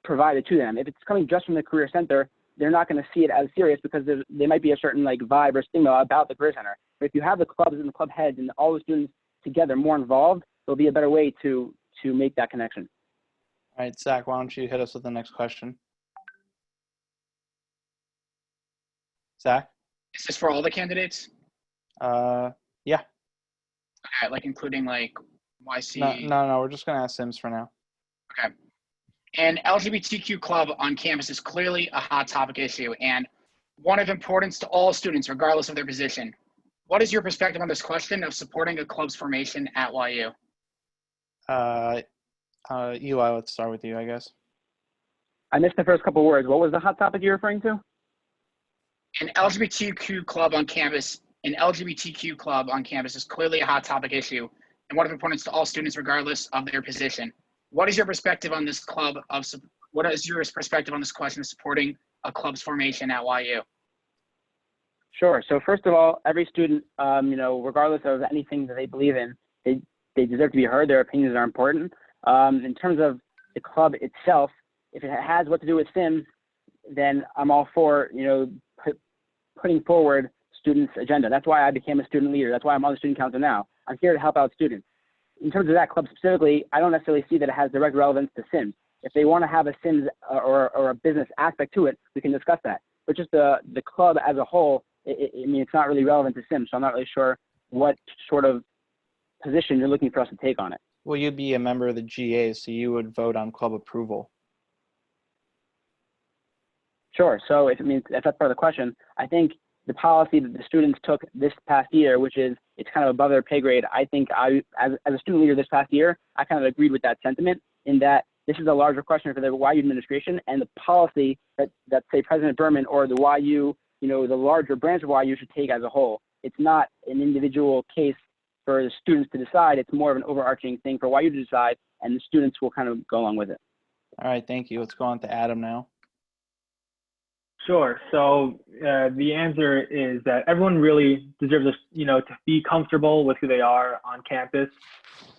L: provided to them. If it's coming just from the Career Center, they're not going to see it as serious because there might be a certain like vibe or stigma about the Career Center. But if you have the clubs and the club heads and all the students together more involved, there'll be a better way to make that connection.
B: All right, Zach, why don't you hit us with the next question? Zach?
E: Is this for all the candidates?
B: Yeah.
E: Okay, like including like YC.
B: No, we're just gonna ask Sims for now.
E: Okay. An LGBTQ club on campus is clearly a hot topic issue and one of importance to all students, regardless of their position. What is your perspective on this question of supporting a club's formation at YU? Eli, let's start with you, I guess.
L: I missed the first couple words. What was the hot topic you're referring to?
E: An LGBTQ club on campus is clearly a hot topic issue and one of importance to all students, regardless of their position. What is your perspective on this what is your perspective on this question of supporting a club's formation at YU?
L: Sure. So first of all, every student, regardless of anything that they believe in, they deserve to be heard. Their opinions are important. In terms of the club itself, if it has what to do with Sims, then I'm all for, putting forward students' agenda. That's why I became a student leader. That's why I'm on the student council now. I'm here to help out students. In terms of that club specifically, I don't necessarily see that it has direct relevance to Sims. If they want to have a Sims or a business aspect to it, we can discuss that. But just the club as a whole, it's not really relevant to Sims, so I'm not really sure what sort of position you're looking for us to take on it.
B: Well, you'd be a member of the GA, so you would vote on club approval.
L: Sure. So if that's part of the question, I think the policy that the students took this past year, which is it's kind of above their pay grade, I think as a student leader this past year, I kind of agreed with that sentiment in that this is a larger question for the YU administration and the policy that say President Berman or the YU, the larger branch of YU should take as a whole. It's not an individual case for the students to decide. It's more of an overarching thing for YU to decide, and the students will kind of go along with it.
B: All right, thank you. Let's go on to Adam now.
J: Sure. So the answer is that everyone really deserves, to be comfortable with who they are on campus,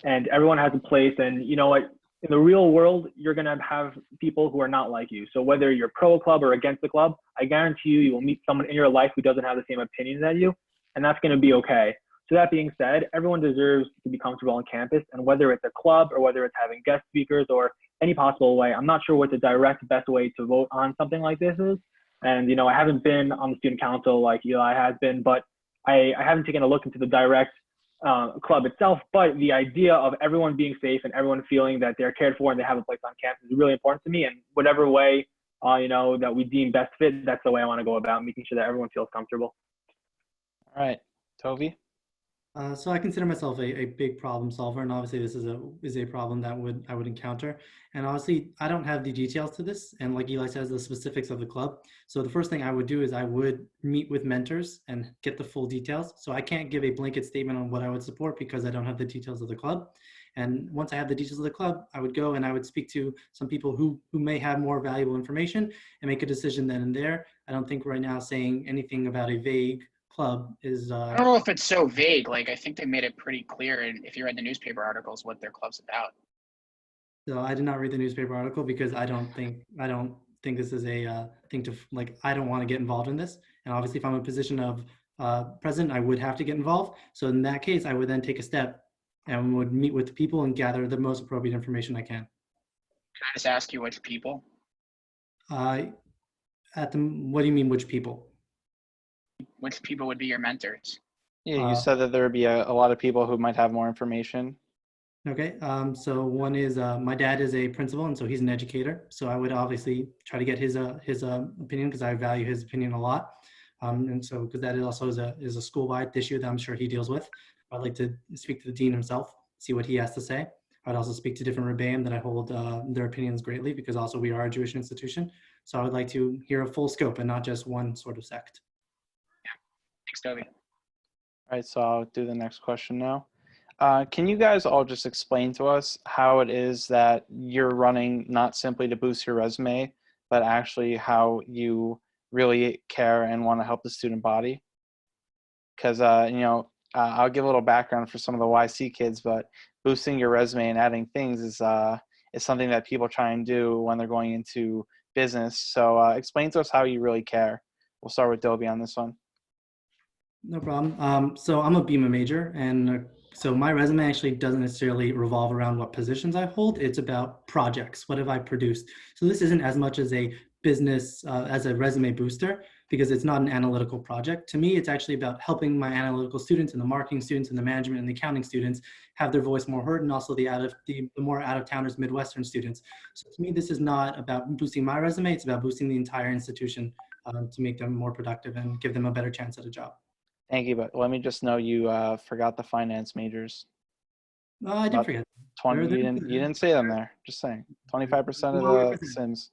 J: and everyone has a place. And you know what? In the real world, you're going to have people who are not like you. So whether you're pro club or against the club, I guarantee you will meet someone in your life who doesn't have the same opinions as you, and that's going to be okay. So that being said, everyone deserves to be comfortable on campus, and whether it's a club or whether it's having guest speakers or any possible way, I'm not sure what the direct best way to vote on something like this is. And, I haven't been on the student council like Eli has been, but I haven't taken a look into the direct club itself. But the idea of everyone being safe and everyone feeling that they're cared for and they have a place on campus is really important to me. And whatever way, that we deem best fit, that's the way I want to go about making sure that everyone feels comfortable.
B: All right, Toby?
K: So I consider myself a big problem solver, and obviously this is a problem that I would encounter. And obviously I don't have the details to this, and like Eli says, the specifics of the club. So the first thing I would do is I would meet with mentors and get the full details. So I can't give a blanket statement on what I would support because I don't have the details of the club. And once I have the details of the club, I would go and I would speak to some people who may have more valuable information and make a decision then and there. I don't think right now saying anything about a vague club is
E: I don't know if it's so vague. Like, I think they made it pretty clear, and if you read the newspaper articles, what their club's about.
K: So I did not read the newspaper article because I don't think this is a thing to, like, I don't want to get involved in this. And obviously if I'm in a position of president, I would have to get involved. So in that case, I would then take a step and would meet with people and gather the most appropriate information I can.
E: Can I just ask you which people?
K: What do you mean, which people?
E: Which people would be your mentors?
B: Yeah, you said that there would be a lot of people who might have more information.
K: Okay, so one is my dad is a principal, and so he's an educator. So I would obviously try to get his opinion because I value his opinion a lot, and so because that also is a school-wide issue that I'm sure he deals with. I'd like to speak to the dean himself, see what he has to say. I'd also speak to different rebbeim that I hold their opinions greatly because also we are a Jewish institution. So I would like to hear a full scope and not just one sort of sect.
E: Thanks, Toby.
B: All right, so I'll do the next question now. Can you guys all just explain to us how it is that you're running not simply to boost your resume, but actually how you really care and want to help the student body? Because, I'll give a little background for some of the YC kids, but boosting your resume and adding things is something that people try and do when they're going into business. So explain to us how you really care. We'll start with Dobie on this one.
K: No problem. So I'm a BEMA major, and so my resume actually doesn't necessarily revolve around what positions I hold. It's about projects. What have I produced? So this isn't as much as a business, as a resume booster, because it's not an analytical project. To me, it's actually about helping my analytical students and the marketing students and the management and the accounting students have their voice more heard, and also the more out-of-towners, Midwestern students. So to me, this is not about boosting my resume. It's about boosting the entire institution to make them more productive and give them a better chance at a job.
B: Thank you, but let me just know you forgot the finance majors.
K: I did forget.
B: 20. You didn't say them there. Just saying. 25% of the Sims.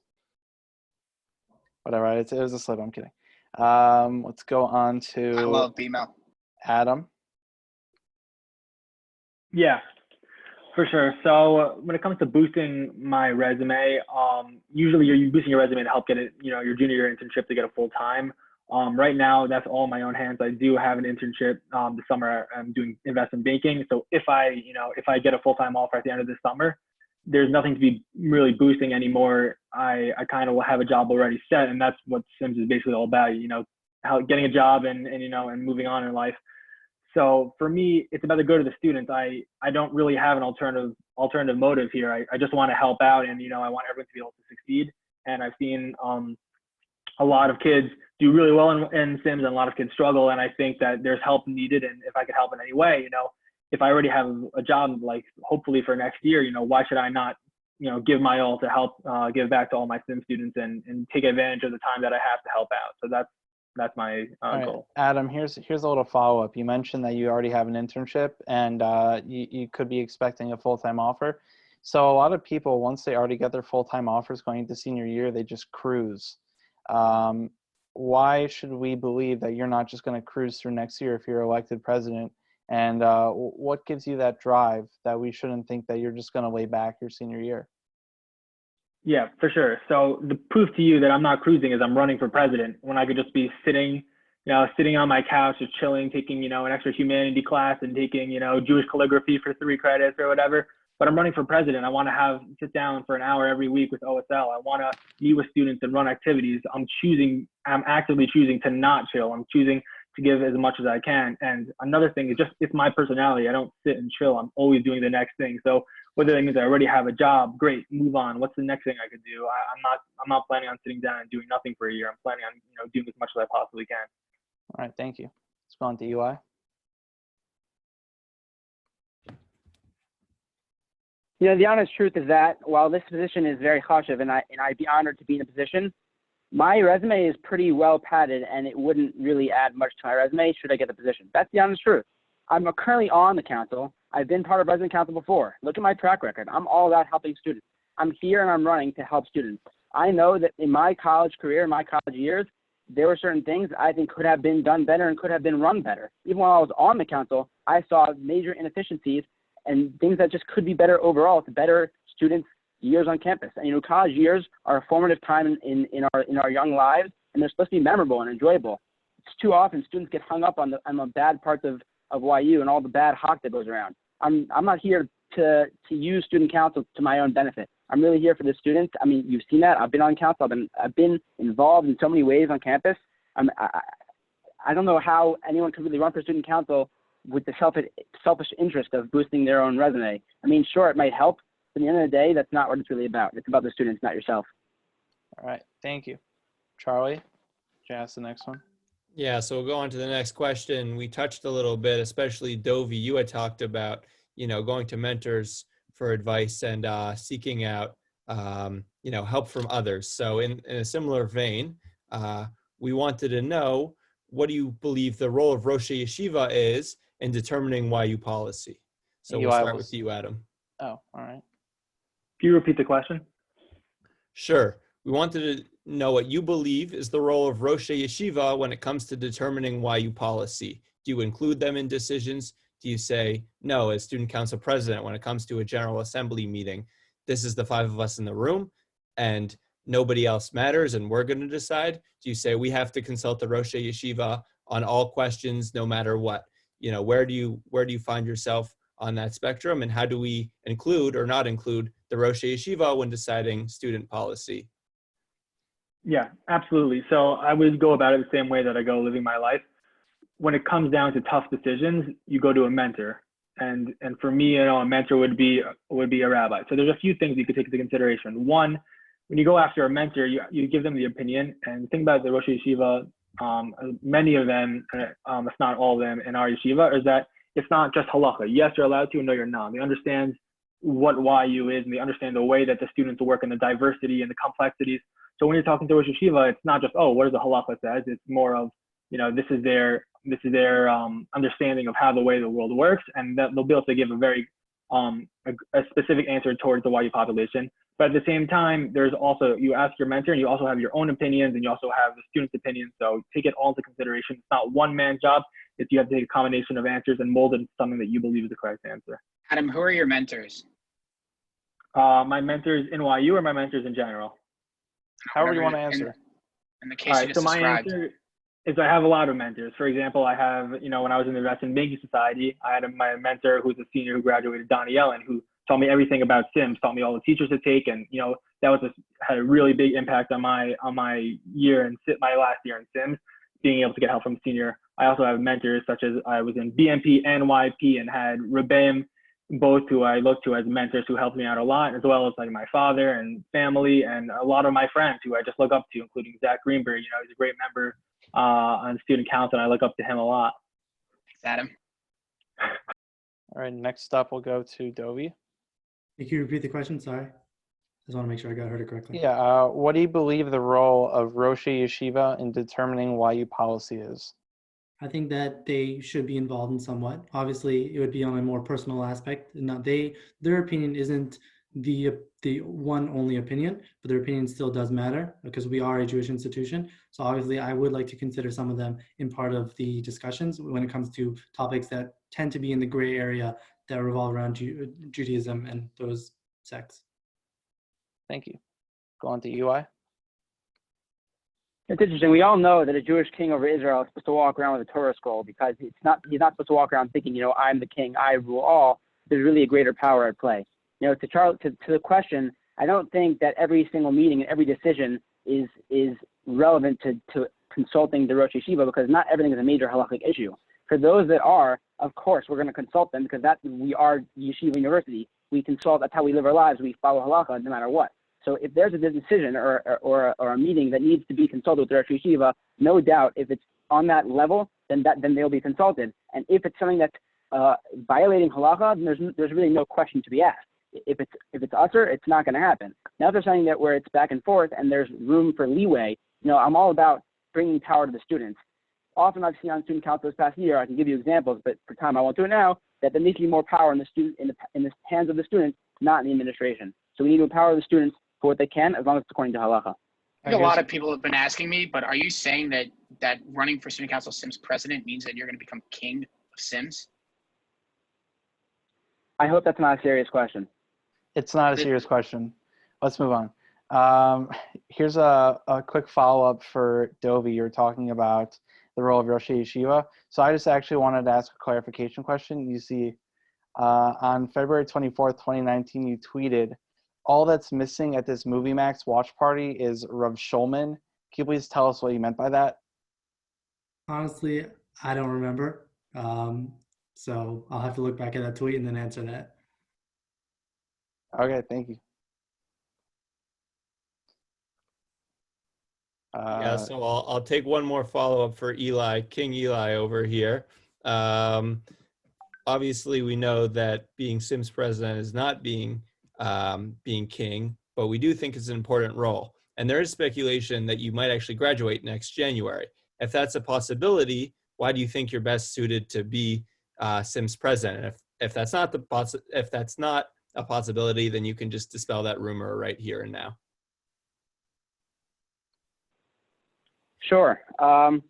B: Whatever. It was a slip. I'm kidding. Let's go on to.
E: I love BMO.
B: Adam.
J: Yeah, for sure. So when it comes to boosting my resume, usually you're boosting your resume to help get it, your junior year internship to get a full time. Right now, that's all in my own hands. I do have an internship this summer. I'm doing investment banking. So if I get a full-time offer at the end of this summer, there's nothing to be really boosting anymore. I kind of will have a job already set, and that's what Sims is basically all about. How getting a job and moving on in life. So for me, it's about the good of the students. I don't really have an alternative motive here. I just want to help out, and I want everyone to be able to succeed. And I've seen a lot of kids do really well in Sims, and a lot of kids struggle. And I think that there's help needed. And if I could help in any way, if I already have a job, like hopefully for next year, why should I not, give my all to help give back to all my Sim students and take advantage of the time that I have to help out. So that's my goal.
B: Adam, here's a little follow-up. You mentioned that you already have an internship and you could be expecting a full-time offer. So a lot of people, once they already get their full-time offers going into senior year, they just cruise. Why should we believe that you're not just going to cruise through next year if you're elected president? And what gives you that drive that we shouldn't think that you're just going to lay back your senior year?
J: Yeah, for sure. So the proof to you that I'm not cruising is I'm running for president when I could just be sitting on my couch, just chilling, taking, an extra humanity class and taking, Jewish calligraphy for 3 credits or whatever. But I'm running for president. I want to sit down for an hour every week with OSL. I want to meet with students and run activities. I'm actively choosing to not chill. I'm choosing to give as much as I can. And another thing is it's my personality. I don't sit and chill. I'm always doing the next thing. So whether that means I already have a job, great, move on. What's the next thing I could do? I'm not planning on sitting down and doing nothing for a year. I'm planning on doing as much as I possibly can.
B: All right, thank you. Let's go on to UI.
L: The honest truth is that while this position is very chashuv, and I'd be honored to be in a position, my resume is pretty well padded, and it wouldn't really add much to my resume should I get the position. That's the honest truth. I'm currently on the council. I've been part of resident council before. Look at my track record. I'm all about helping students. I'm here and I'm running to help students. I know that in my college career, my college years, there were certain things I think could have been done better and could have been run better. Even while I was on the council, I saw major inefficiencies and things that just could be better overall to better students' years on campus. And college years are a formative time in our young lives, and they're supposed to be memorable and enjoyable. It's too often students get hung up on the bad parts of YU and all the bad hawk that goes around. I'm not here to use student council to my own benefit. I'm really here for the students. I mean, you've seen that. I've been on council. I've been involved in so many ways on campus. I don't know how anyone could really run for student council with the selfish interest of boosting their own resume. I mean, sure, it might help, but at the end of the day, that's not what it's really about. It's about the students, not yourself.
B: All right, thank you. Charlie, did you ask the next one?
F: Yeah, so we'll go on to the next question. We touched a little bit, especially Dovie, you had talked about, going to mentors for advice and seeking out, help from others. So in a similar vein, we wanted to know, what do you believe the role of Rosh Yeshiva is in determining YU policy? So we'll start with you, Adam.
B: Oh, all right.
J: Can you repeat the question?
F: Sure. We wanted to know what you believe is the role of Rosh Yeshiva when it comes to determining YU policy. Do you include them in decisions? Do you say, no, as student council president, when it comes to a general assembly meeting, this is the 5 of us in the room and nobody else matters and we're going to decide? Do you say we have to consult the Rosh Yeshiva on all questions no matter what? where do you find yourself on that spectrum, and how do we include or not include the Rosh Yeshiva when deciding student policy?
J: Yeah, absolutely. So I would go about it the same way that I go living my life. When it comes down to tough decisions, you go to a mentor. And for me, a mentor would be a rabbi. So there's a few things you could take into consideration. One, when you go after a mentor, you give them the opinion. And the thing about the Rosh Yeshiva, many of them, if not all of them in our yeshiva, is that it's not just halacha. Yes, you're allowed to, and no, you're not. They understand what YU is, and they understand the way that the students work and the diversity and the complexities. So when you're talking to Rosh Yeshiva, it's not just, oh, what does the halacha says? It's more of, this is their understanding of how the way the world works, and that they'll be able to give a very a specific answer towards the YU population. But at the same time, there's also, you ask your mentor, and you also have your own opinions, and you also have the student's opinions. So take it all into consideration. It's not one man's job. It's you have to take a combination of answers and mold it into something that you believe is the correct answer.
E: Adam, who are your mentors?
J: My mentors in YU or my mentors in general?
B: However you want to answer.
E: In the case you just
J: my
E: described.
J: answer is I have a lot of mentors. For example, I have, when I was in the Investment Banking Society, I had my mentor who's a senior who graduated, Donnie Ellen, who taught me everything about Sims, taught me all the teachers to take, and that had a really big impact on my year and my last year in Sims, being able to get help from a senior. I also have mentors such as I was in BMP and YP and had Rebbeim, both who I look to as mentors who helped me out a lot, as well as like my father and family and a lot of my friends who I just look up to, including Zach Greenberg. He's a great member on student council, and I look up to him a lot.
E: Thanks, Adam.
B: All right, next up we'll go to Dovi.
K: Can you repeat the question? Sorry. Just want to make sure I heard it correctly.
B: Yeah, what do you believe the role of Rosh Yeshiva in determining YU policy is?
K: I think that they should be involved in somewhat. Obviously, it would be on a more personal aspect. Not their opinion isn't the one only opinion, but their opinion still does matter because we are a Jewish institution. So obviously, I would like to consider some of them in part of the discussions when it comes to topics that tend to be in the gray area that revolve around Judaism and those sects.
B: Thank you. Go on to UI.
L: It's interesting. We all know that a Jewish king over Israel is supposed to walk around with a Torah scroll because he's not supposed to walk around thinking, I'm the king, I rule all. There's really a greater power at play. To the question, I don't think that every single meeting and every decision is relevant to consulting the Rosh Yeshiva because not everything is a major halachic issue. For those that are, of course, we're going to consult them because we are Yeshiva University. We consult. That's how we live our lives. We follow halakha no matter what. So if there's a decision or a meeting that needs to be consulted with the Rosh Yeshiva, no doubt if it's on that level, then they'll be consulted. And if it's something that's violating halakha, then there's really no question to be asked. If it's usher, it's not going to happen. Now if there's something where it's back and forth and there's room for leeway, I'm all about bringing power to the students. Often I've seen on student council this past year, I can give you examples, but for time I won't do it now, that there needs to be more power in the hands of the students, not in the administration. So we need to empower the students for what they can, as long as it's according to halacha.
E: I think a lot of people have been asking me, but are you saying that running for student council Sims president means that you're going to become king of Sims?
L: I hope that's not a serious question.
B: It's not a serious question. Let's move on. Here's a quick follow-up for Dovi. You were talking about the role of Rosh Yeshiva. So I just actually wanted to ask a clarification question. You see, on February 24th, 2019, you tweeted, "All that's missing at this Movie Max watch party is Rav Shulman." Can you please tell us what you meant by that?
K: Honestly, I don't remember. So I'll have to look back at that tweet and then answer that.
B: Okay, thank you.
F: Yeah, so I'll take one more follow-up for Eli, King Eli over here. Obviously, we know that being Sims president is not being king, but we do think it's an important role. And there is speculation that you might actually graduate next January. If that's a possibility, why do you think you're best suited to be Sims president? If that's not a possibility, then you can just dispel that rumor right here and now.
L: Sure. I'm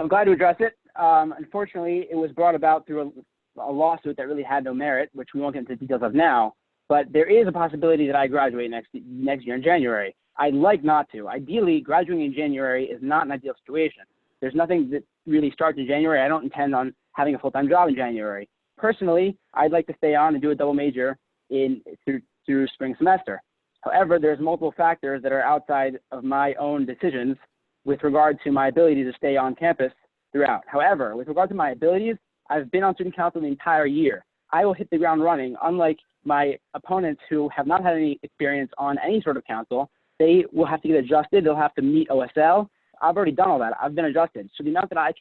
L: glad to address it. Unfortunately, it was brought about through a lawsuit that really had no merit, which we won't get into the details of now. But there is a possibility that I graduate next year in January. I'd like not to. Ideally, graduating in January is not an ideal situation. There's nothing that really starts in January. I don't intend on having a full-time job in January. Personally, I'd like to stay on and do a double major through spring semester. However, there's multiple factors that are outside of my own decisions with regard to my ability to stay on campus throughout. However, with regard to my abilities, I've been on student council the entire year. I will hit the ground running, unlike my opponents who have not had any experience on any sort of council. They will have to get adjusted. They'll have to meet OSL. I've already done all that. I've been adjusted. So the amount that I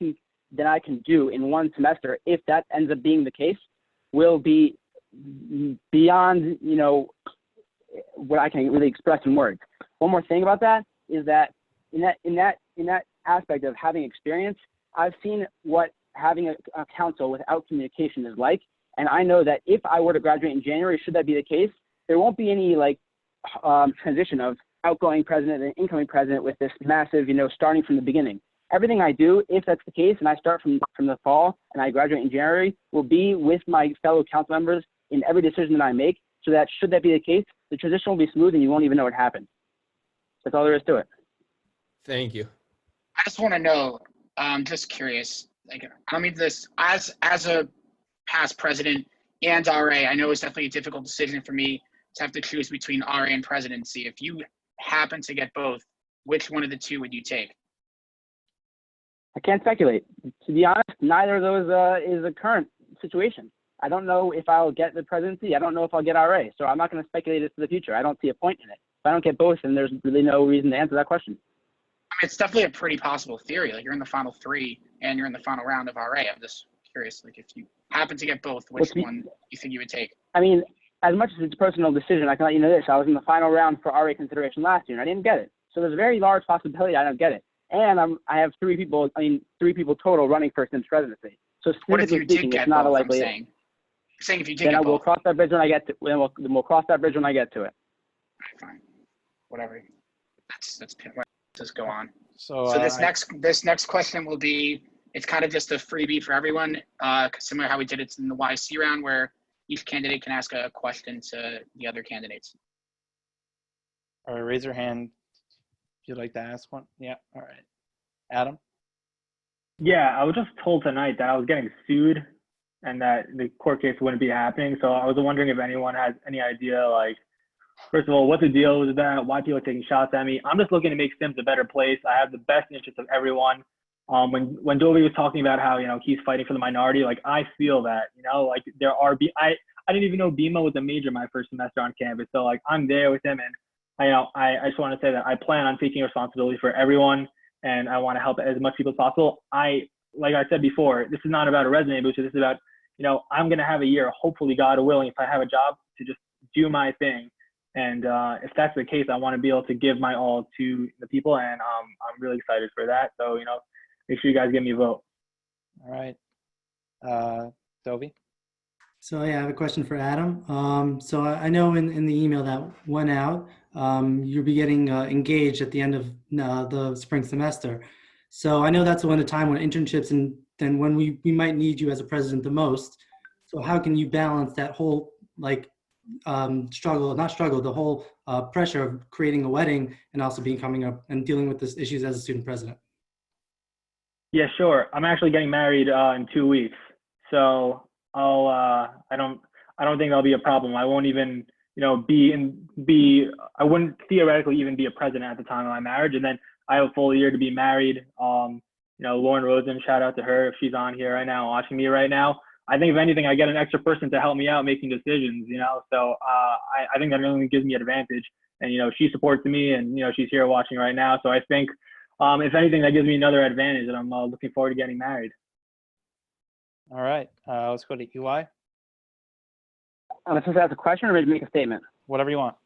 L: can do in one semester, if that ends up being the case, will be beyond, you know, what I can really express in words. One more thing about that is that in that aspect of having experience, I've seen what having a council without communication is like. And I know that if I were to graduate in January, should that be the case, there won't be any like transition of outgoing president and incoming president with this massive, you know, starting from the beginning. Everything I do, if that's the case, and I start from the fall and I graduate in January, will be with my fellow council members in every decision that I make, so that should that be the case, the transition will be smooth and you won't even know it happened. That's all there is to it.
F: Thank you.
E: I just want to know, just curious, like, I mean, this as a past president and RA, I know it's definitely a difficult decision for me to have to choose between RA and presidency. If you happen to get both, which one of the two would you take?
L: I can't speculate. To be honest, neither of those is a current situation. I don't know if I'll get the presidency. I don't know if I'll get RA. So I'm not going to speculate as to the future. I don't see a point in it. If I don't get both, then there's really no reason to answer that question.
E: I mean, it's definitely a pretty possible theory. Like, you're in the final three and you're in the final round of RA. I'm just curious, like, if you happen to get both, which one you think you would take?
L: I mean, as much as it's a personal decision, I can let you know this. I was in the final round for RA consideration last year and I didn't get it. So there's a very large possibility I don't get it. And I have three people total running for Sims presidency. So
E: What if you did
L: speaking,
E: get
L: it's not a
E: both?
L: likely.
E: I'm saying if you did
L: Then
E: get
L: I will
E: both.
L: cross that bridge when I get to. We'll cross that bridge when I get to it.
E: Fine, whatever. Let's just go on.
B: So
E: this next question will be, it's kind of just a freebie for everyone, similar to how we did it in the YC round, where each candidate can ask a question to the other candidates.
B: all right, raise your hand if you'd like to ask one. Yeah, all right. Adam?
J: Yeah, I was just told tonight that I was getting sued and that the court case wouldn't be happening. So I was wondering if anyone has any idea, like, first of all, what the deal is with that, why people are taking shots at me. I'm just looking to make Sims a better place. I have the best interest of everyone. When Dovey was talking about how, you know, he's fighting for the minority, like, I feel that, you know, like, there are, I didn't even know BMO was a major my first semester on campus. So, like, I'm there with him, and I just want to say that I plan on taking responsibility for everyone, and I want to help as much people as possible. Like I said before, this is not about a resume booster. This is about, you know, I'm going to have a year, hopefully, God willing, if I have a job, to just do my thing. And if that's the case, I want to be able to give my all to the people, and I'm really excited for that. So, you know, make sure you guys give me a vote.
B: All right. Dovey?
K: So yeah, I have a question for Adam. So I know in the email that went out, you'll be getting engaged at the end of the spring semester. So I know that's when a time when internships and then when we might need you as a president the most. So how can you balance that whole like the whole pressure of creating a wedding and also coming up and dealing with these issues as a student president?
J: Yeah, sure. I'm actually getting married in 2 weeks, so I don't think that'll be a problem. I won't even, you know, I wouldn't theoretically even be a president at the time of my marriage, and then I have a full year to be married. You know, Lauren Rosen, shout out to her if she's on here right now, watching me right now. I think if anything, I get an extra person to help me out making decisions, you know, so I think that only gives me an advantage. And, you know, she supports me, and, you know, she's here watching right now. So I think, if anything, that gives me another advantage, and I'm looking forward to getting married.
B: All right. Let's go to UI.
L: I'm supposed to ask a question or maybe make a statement?
B: Whatever you want.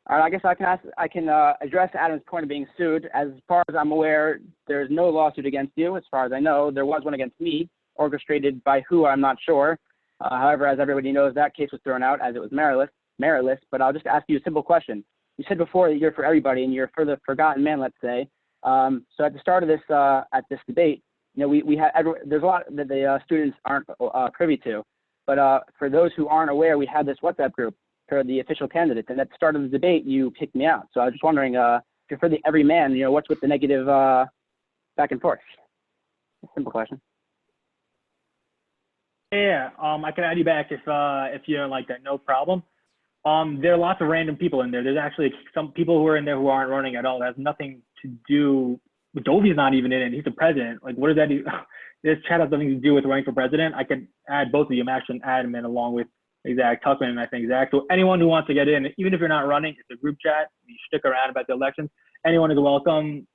L: All right, I guess I can address Adam's point of being sued. As far as I'm aware, there's no lawsuit against you. As far as I know, there was one against me, orchestrated by who, I'm not sure. However, as everybody knows, that case was thrown out as it was meritless. But I'll just ask you a simple question. You said before that you're for everybody and you're for the forgotten man, let's say. So at the start of this debate, you know, we had there's a lot that the students aren't privy to. But for those who aren't aware, we had this WhatsApp group for the official candidates, and at the start of the debate, you kicked me out. So I was just wondering, if you're for the every man, you know, what's with the negative back and forth. Simple question.
J: Yeah, I can add you back if you don't like that, no problem. There are lots of random people in there. There's actually some people who are in there who aren't running at all. That has nothing to do. Dovi's not even in it. He's the president. Like, what does that do? This chat has nothing to do with running for president. I can add both of you. I'm actually add them in along with Zach Tuckman and I think Zach. So anyone who wants to get in, even if you're not running, it's a group chat. You stick around about the elections. Anyone is welcome.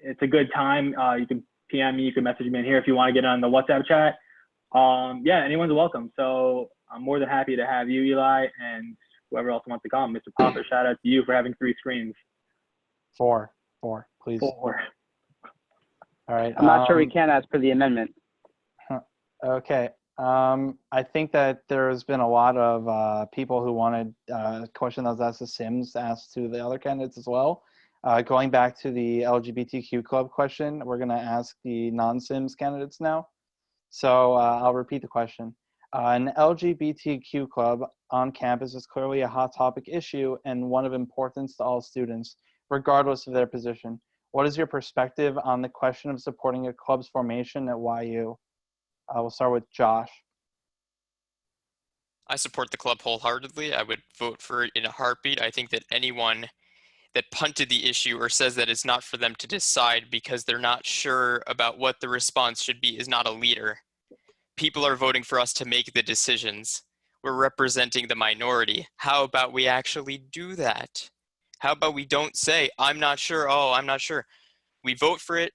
J: It's a good time. You can PM me. You can message me in here if you want to get on the WhatsApp chat. Yeah, anyone's welcome. So I'm more than happy to have you, Eli, and whoever else wants to come. Mr. Popper, shout out to you for having 3 screens.
B: Four, please.
J: 4.
B: All right.
L: I'm not sure we can as per the amendment.
B: Okay. I think that there's been a lot of people who wanted a question that was asked to Sims asked to the other candidates as well. Going back to the LGBTQ club question, we're going to ask the non-Sims candidates now. So I'll repeat the question. An LGBTQ club on campus is clearly a hot topic issue and one of importance to all students, regardless of their position. What is your perspective on the question of supporting a club's formation at YU? We'll start with Josh.
D: I support the club wholeheartedly. I would vote for it in a heartbeat. I think that anyone that punted the issue or says that it's not for them to decide because they're not sure about what the response should be is not a leader. People are voting for us to make the decisions. We're representing the minority. How about we actually do that? How about we don't say, I'm not sure, oh, I'm not sure. We vote for it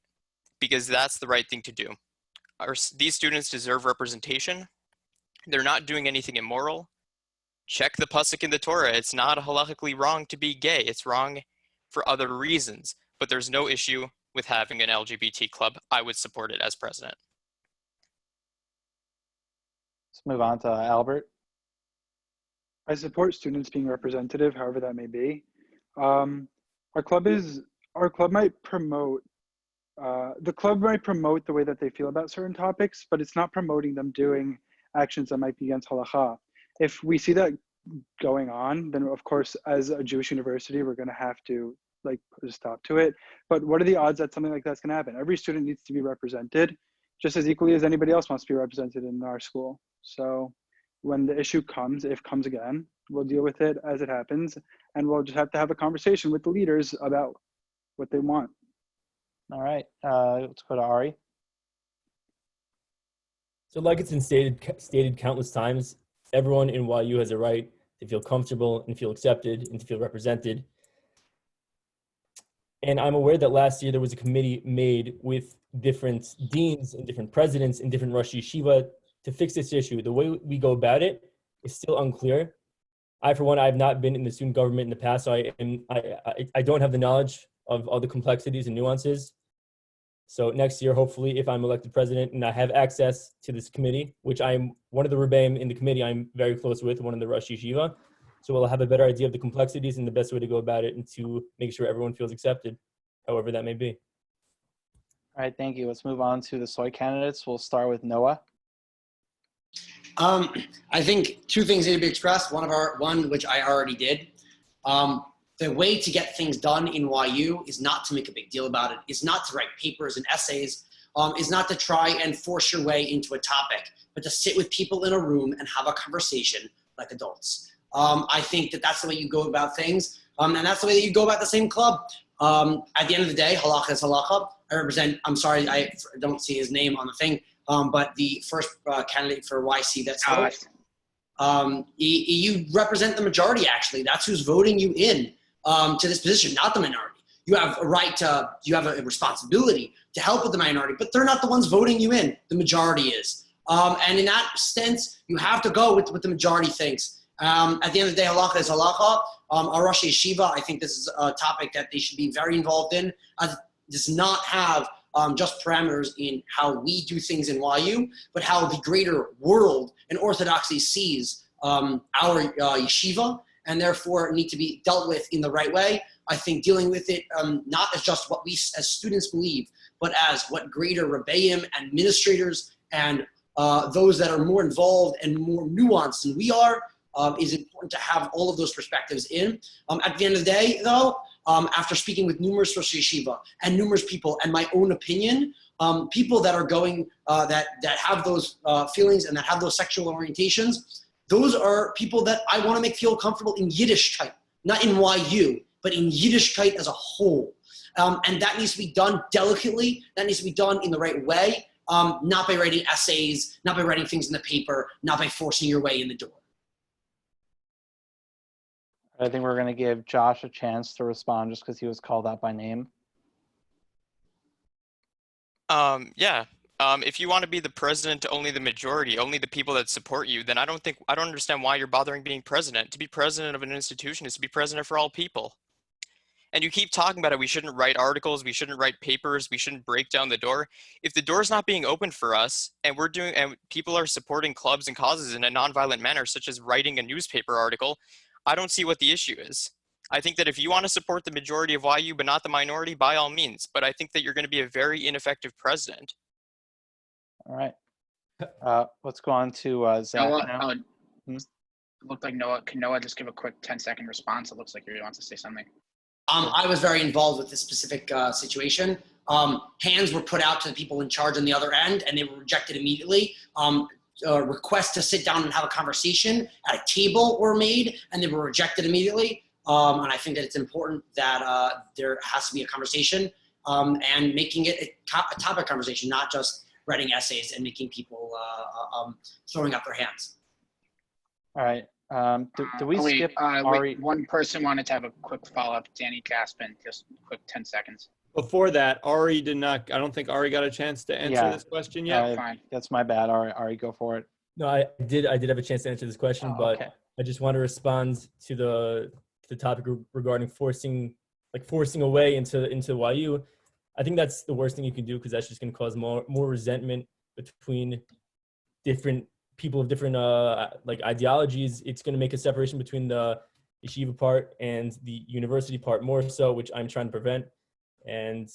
D: because that's the right thing to do. These students deserve representation. They're not doing anything immoral. Check the pasuk in the Torah. It's not halakhically wrong to be gay. It's wrong for other reasons. But there's no issue with having an LGBT club. I would support it as president.
B: Let's move on to Albert.
C: I support students being representative, however that may be. Our club might promote the way that they feel about certain topics, but it's not promoting them doing actions that might be against halakha. If we see that going on, then of course, as a Jewish university, we're going to have to put a stop to it. But what are the odds that something like that's going to happen? Every student needs to be represented just as equally as anybody else wants to be represented in our school. So when the issue comes, if comes again, we'll deal with it as it happens, and we'll just have to have a conversation with the leaders about what they want.
B: All right, let's go to Ari.
A: So like it's been stated countless times, everyone in YU has a right to feel comfortable and feel accepted and to feel represented. And I'm aware that last year there was a committee made with different deans and different presidents and different Rosh Yeshiva to fix this issue. The way we go about it is still unclear. I, for one, I have not been in the student government in the past, so I don't have the knowledge of all the complexities and nuances. So next year, hopefully, if I'm elected president and I have access to this committee, which I'm one of the Rebbeim in the committee, I'm very close with, one of the Rosh Yeshiva. So we'll have a better idea of the complexities and the best way to go about it and to make sure everyone feels accepted, however that may be.
B: All right, thank you. Let's move on to the soy candidates. We'll start with Noah.
H: I think 2 things need to be expressed. One, which I already did. The way to get things done in YU is not to make a big deal about it, is not to write papers and essays, is not to try and force your way into a topic, but to sit with people in a room and have a conversation like adults. I think that that's the way you go about things, and that's the way that you go about the same club. At the end of the day, halakha is halakha. I represent, I'm sorry, I don't see his name on the thing, but the first candidate for YC that's you represent the majority, actually. That's who's voting you in to this position, not the minority. You have a right to, you have a responsibility to help with the minority, but they're not the ones voting you in. The majority is. And in that sense, you have to go with what the majority thinks. At the end of the day, halakha is halakha. Our Rosh Yeshiva, I think this is a topic that they should be very involved in. Does not have just parameters in how we do things in YU, but how the greater world and orthodoxy sees our yeshiva, and therefore need to be dealt with in the right way. I think dealing with it not as just what we as students believe, but as what greater rebbeim, administrators, and those that are more involved and more nuanced than we are, is important to have all of those perspectives in. At the end of the day, though, after speaking with numerous Rosh Yeshiva and numerous people and my own opinion, people that are going, that have those feelings and that have those sexual orientations, those are people that I want to make feel comfortable in Yiddishkeit, not in YU, but in Yiddishkeit as a whole. And that needs to be done delicately. That needs to be done in the right way, not by writing essays, not by writing things in the paper, not by forcing your way in the door.
B: I think we're going to give Josh a chance to respond just because he was called out by name.
D: Yeah. If you want to be the president to only the majority, only the people that support you, then I don't understand why you're bothering being president. To be president of an institution is to be president for all people. And you keep talking about it. We shouldn't write articles. We shouldn't write papers. We shouldn't break down the door. If the door's not being opened for us and people are supporting clubs and causes in a nonviolent manner, such as writing a newspaper article, I don't see what the issue is. I think that if you want to support the majority of YU, but not the minority, by all means. But I think that you're going to be a very ineffective president.
B: All right. Let's go on to Zach
E: Noah,
B: now.
E: it looked like Noah. Can Noah just give a quick 10-second response? It looks like he wants to say something.
H: I was very involved with this specific situation. Hands were put out to the people in charge on the other end, and they were rejected immediately. Requests to sit down and have a conversation at a table were made, and they were rejected immediately. And I think that it's important that there has to be a conversation and making it a topic conversation, not just writing essays and making people throwing up their hands.
B: All right. Do we skip Ari?
E: Wait, one person wanted to have a quick follow-up. Danny Caspin, just a quick 10 seconds.
F: Before that, Ari did not, I don't think Ari got a chance to answer this question yet.
E: Fine.
B: That's my bad. Ari, go for it.
A: No, I did have a chance to answer this question, but
B: okay.
A: I just want to respond to the topic regarding forcing a way into YU. I think that's the worst thing you can do, because that's just going to cause more resentment between different people of different ideologies. It's going to make a separation between the yeshiva part and the university part more so, which I'm trying to prevent. And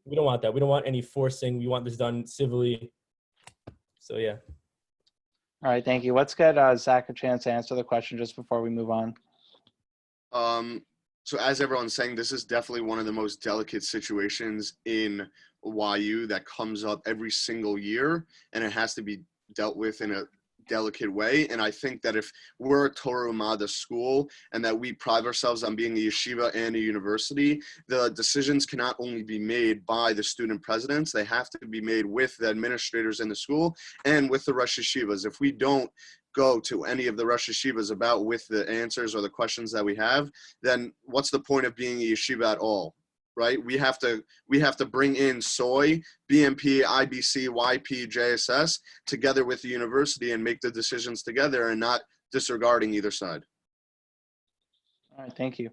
A: we don't want that. We don't want any forcing. We want this done civilly. So yeah.
B: All right, thank you. Let's get Zach a chance to answer the question just before we move on.
I: So as everyone's saying, this is definitely one of the most delicate situations in YU that comes up every single year, and it has to be dealt with in a delicate way. And I think that if we're a Torah Umada school and that we pride ourselves on being a yeshiva and a university, the decisions cannot only be made by the student presidents, they have to be made with the administrators in the school and with the Rosh Yeshivas. If we don't go to any of the Rosh Yeshivas about with the answers or the questions that we have, then what's the point of being a yeshiva at all? Right? We have to bring in SOY, BMP, IBC, YP, JSS together with the university and make the decisions together and not disregarding either side.
B: All right, thank you.